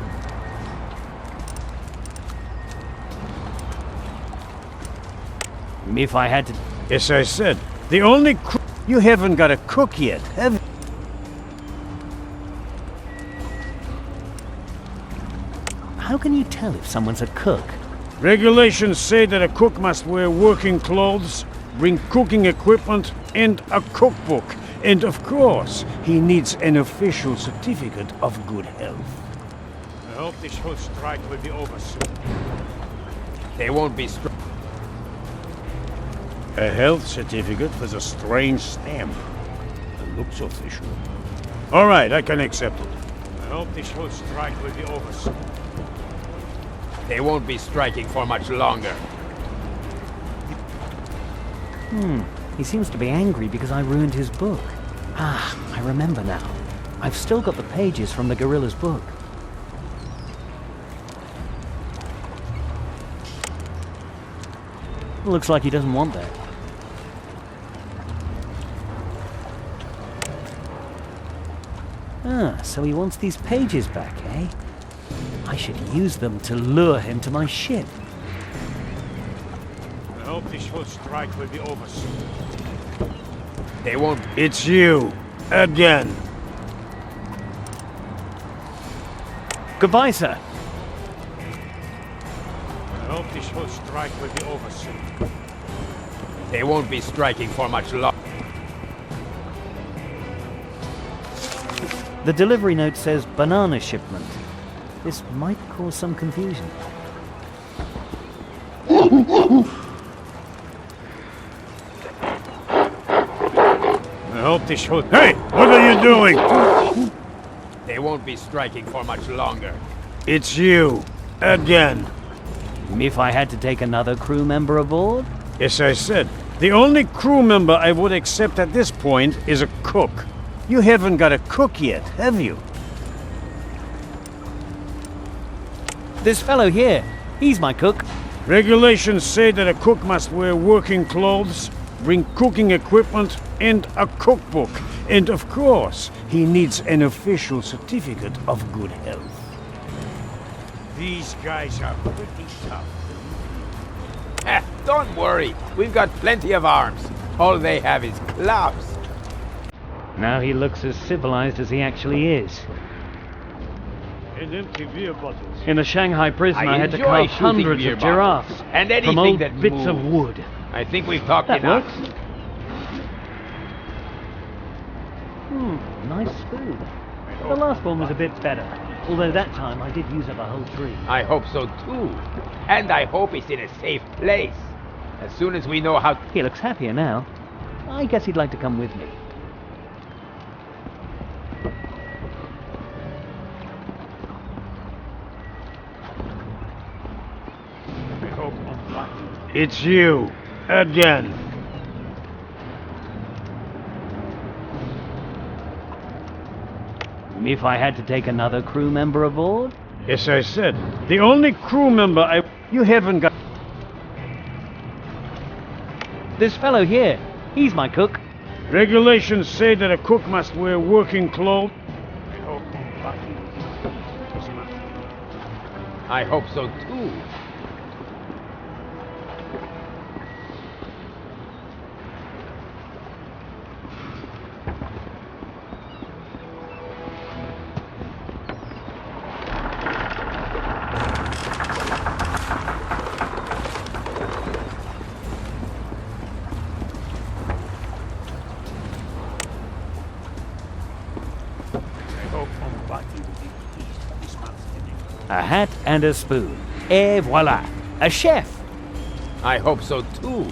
If I had to... As I said, the only you haven't got a cook yet, have you? How can you tell if someone's a cook? Regulations say that a cook must wear working clothes, bring cooking equipment, and a cookbook. And of course, he needs an official certificate of good health. I hope this whole strike will be over soon. They won't be striking. A health certificate with a strange stamp. It looks official. All right, I can accept it. I hope this whole strike will be over soon. They won't be striking for much longer. He seems to be angry because I ruined his book. Ah, I remember now. I've still got the pages from the gorilla's book. Looks like he doesn't want that. Ah, so he wants these pages back, eh? I should use them to lure him to my ship. I hope this whole strike will be over soon. They won't. It's you. Again. Goodbye, sir. I hope this whole strike will be over soon. They won't be striking for much longer. The delivery note says banana shipment. This might cause some confusion. I hope this whole... Hey! What are you doing? They won't be striking for much longer. It's you. Again. If I had to take another crew member aboard? As I said, the only crew member I would accept at this point is a cook. You haven't got a cook yet, have you? This fellow here, he's my cook. Regulations say that a cook must wear working clothes, bring cooking equipment, and a cookbook. And of course, he needs an official certificate of good health. These guys are pretty tough. Don't worry, we've got plenty of arms. All they have is clubs. Now he looks as civilized as he actually is. And empty beer bottles. In the Shanghai prison, I had to enjoy carve shooting hundreds beer of giraffes bottles and from anything old that bits of moves. wood. I think we've talked That enough. works. Nice spoon. The last one was a bit better, although that time I did use up a whole tree. I hope so too. And I hope it's in a safe place. As soon as we know how... He looks happier now. I guess he'd like to come with me. It's you. Again. If I had to take another crew member aboard? As I said, the only crew member you haven't got... This fellow here, he's my cook. Regulations say that a cook must wear working clothes. I hope so too. A hat and a spoon. Et voila, a chef. I hope so too.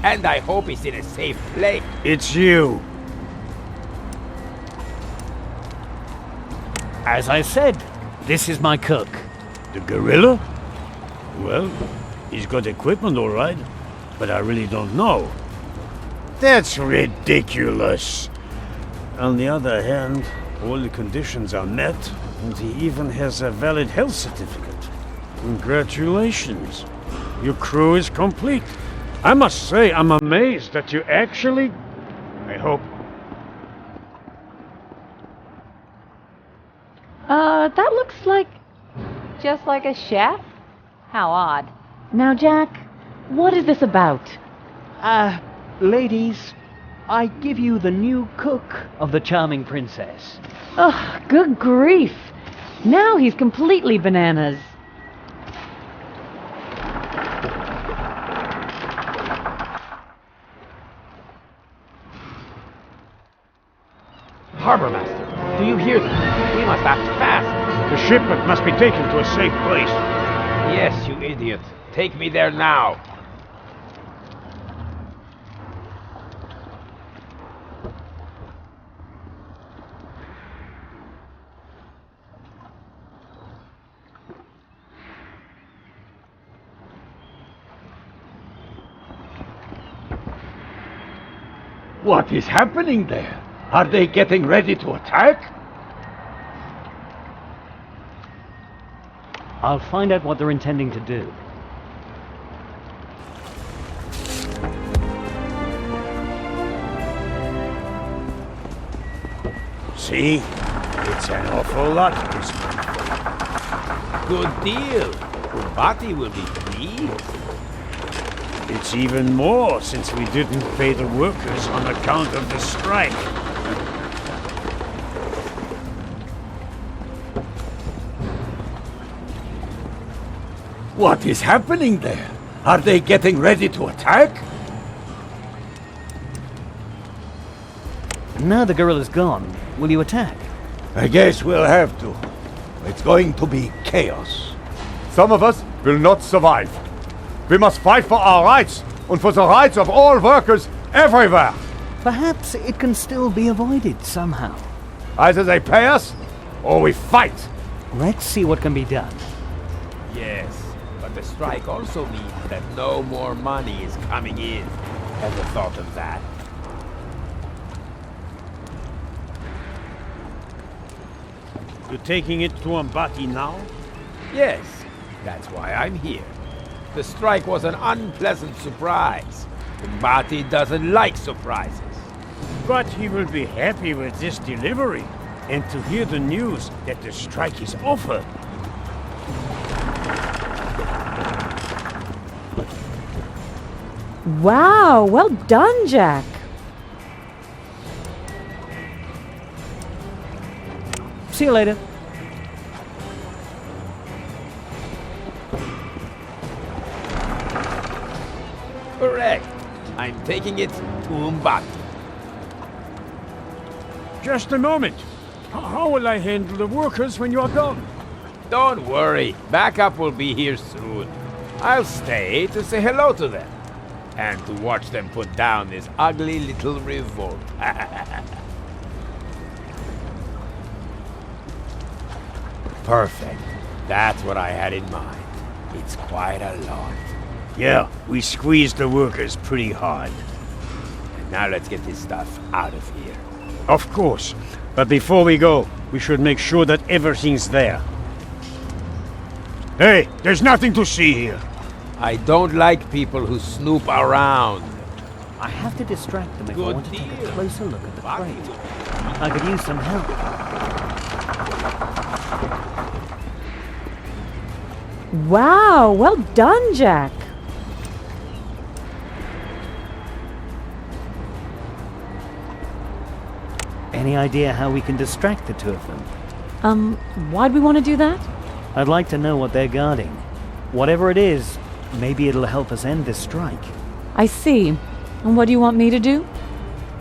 And I hope it's in a safe place. It's you. As I said, this is my cook. The gorilla? Well, he's got equipment all right, but I really don't know. That's ridiculous. On the other hand, all the conditions are met, and he even has a valid health certificate. Congratulations. Your crew is complete. I must say, I'm amazed that you actually... I hope... That looks like... just like a chef? How odd. Now, Jack, what is this about? Ladies, I give you the new cook of the charming princess. Ugh, good grief. Now he's completely bananas. Harbor Master, do you hear them? We must act fast. The shipment must be taken to a safe place. Yes, you idiot. Take me there now. What is happening there? Are they getting ready to attack? I'll find out what they're intending to do. See? It's an awful lot of this money. Good deal. Ubati will be pleased. It's even more since we didn't pay the workers on account of the strike. What is happening there? Are they getting ready to attack? Now the gorilla's gone, will you attack? I guess we'll have to. It's going to be chaos. Some of us will not survive. We must fight for our rights and for the rights of all workers everywhere. Perhaps it can still be avoided somehow. Either they pay us or we fight. Let's see what can be done. Yes, but the strike also means that no more money is coming in. Ever thought of that? You're taking it to Ambati now? Yes, That's why I'm here. The strike was an unpleasant surprise. Umbati doesn't like surprises. But he will be happy with this delivery, and to hear the news that the strike is over. Wow, well done, Jack. See you later. Correct. I'm taking it to Umbati. Just a moment. How will I handle the workers when you're gone? Don't worry. Backup will be here soon. I'll stay to say hello to them. And to watch them put down this ugly little revolt. Perfect. That's what I had in mind. It's quite a lot. Yeah, we squeezed the workers pretty hard. And now let's get this stuff out of here. Of course. But before we go, we should make sure that everything's there. Hey, there's nothing to see here. I don't like people who snoop around. I have to distract them if I Good want to take a deal. closer look at the crate. I could use some help. Wow, well done, Jack. Any idea how we can distract the two of them? Why'd we want to do that? I'd like to know what they're guarding. Whatever it is, maybe it'll help us end this strike. I see. And what do you want me to do?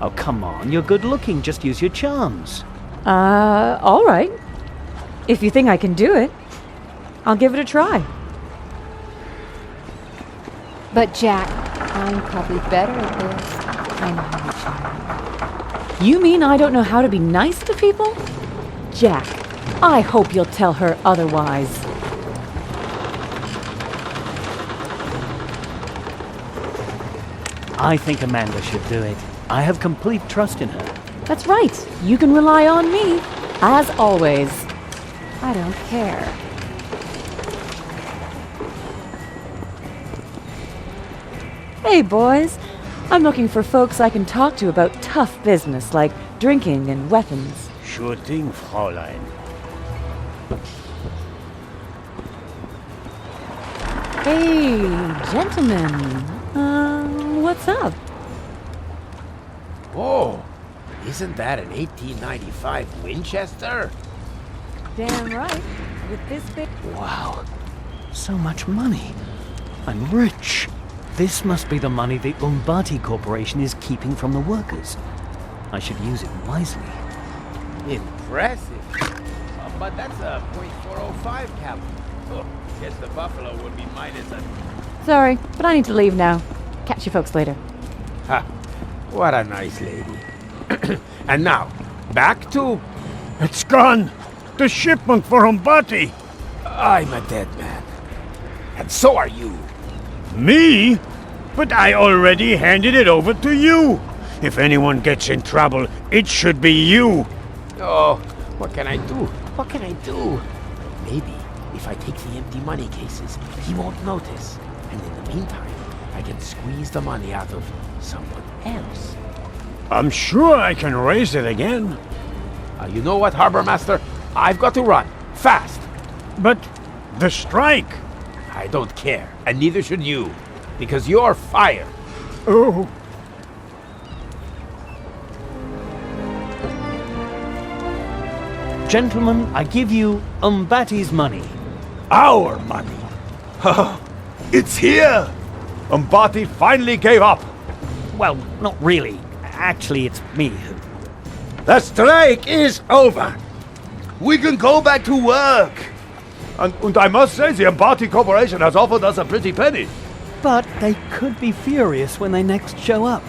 Oh, come on, you're good looking, just use your charms. All right. If you think I can do it, I'll give it a try. But Jack, I'm probably better at this. I know how to charm. You mean I don't know how to be nice to people? Jack, I hope you'll tell her otherwise. I think Amanda should do it. I have complete trust in her. That's right. You can rely on me, as always. I don't care. Hey, boys. I'm looking for folks I can talk to about tough business like drinking and weapons. Sure thing, Fräulein. Hey, gentlemen. What's up? Oh, isn't that an 1895 Winchester? Damn right. With this big... Wow, so much money. I'm rich. This must be the money the Umbati Corporation is keeping from the workers. I should use it wisely. Impressive. But that's a .405 caliber. Oh, guess the Buffalo would be minus a... Sorry, but I need to leave now. Catch you folks later. Ha! What a nice lady. And now, back to... It's gone! The shipment for Umbati! I'm a dead man. And so are you. Me? But I already handed it over to you. If anyone gets in trouble, it should be you. Oh, what can I do? What can I do? Maybe if I take the empty money cases, he won't notice. And in the meantime, I can squeeze the money out of someone else. I'm sure I can raise it again. You know what, Harbor Master? I've got to run. Fast. But the strike... I don't care, and neither should you, because you're fired. Oh. Gentlemen, I give you Umbati's money. Our money. It's here! Umbati finally gave up. Well, not really. Actually, it's me who... The strike is over. We can go back to work. And I must say, the Umbati Corporation has offered us a pretty penny. But they could be furious when they next show up.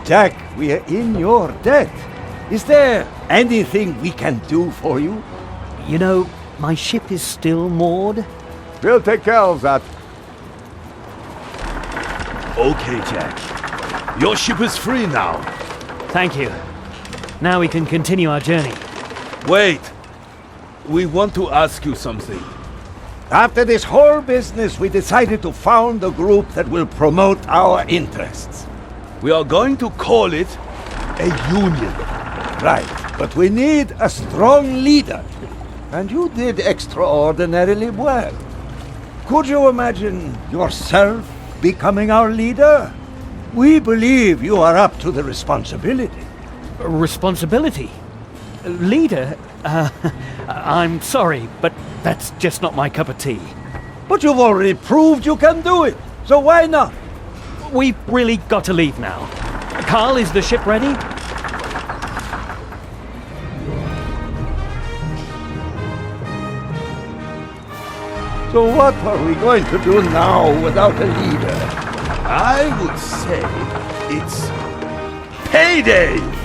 Jack, we are in your debt. Is there anything we can do for you? You know, my ship is still moored. We'll take care of that. Okay, Jack. Your ship is free now. Thank you. Now we can continue our journey. Wait. We want to ask you something. After this whole business, we decided to found a group that will promote our interests. We are going to call it a union. Right, but we need a strong leader. And you did extraordinarily well. Could you imagine yourself becoming our leader? We believe you are up to the responsibility. Responsibility? Leader? I'm sorry, but that's just not my cup of tea. But you've already proved you can do it, so why not? We've really got to leave now. Carl, is the ship ready? So what are we going to do now without a leader? I would say it's payday!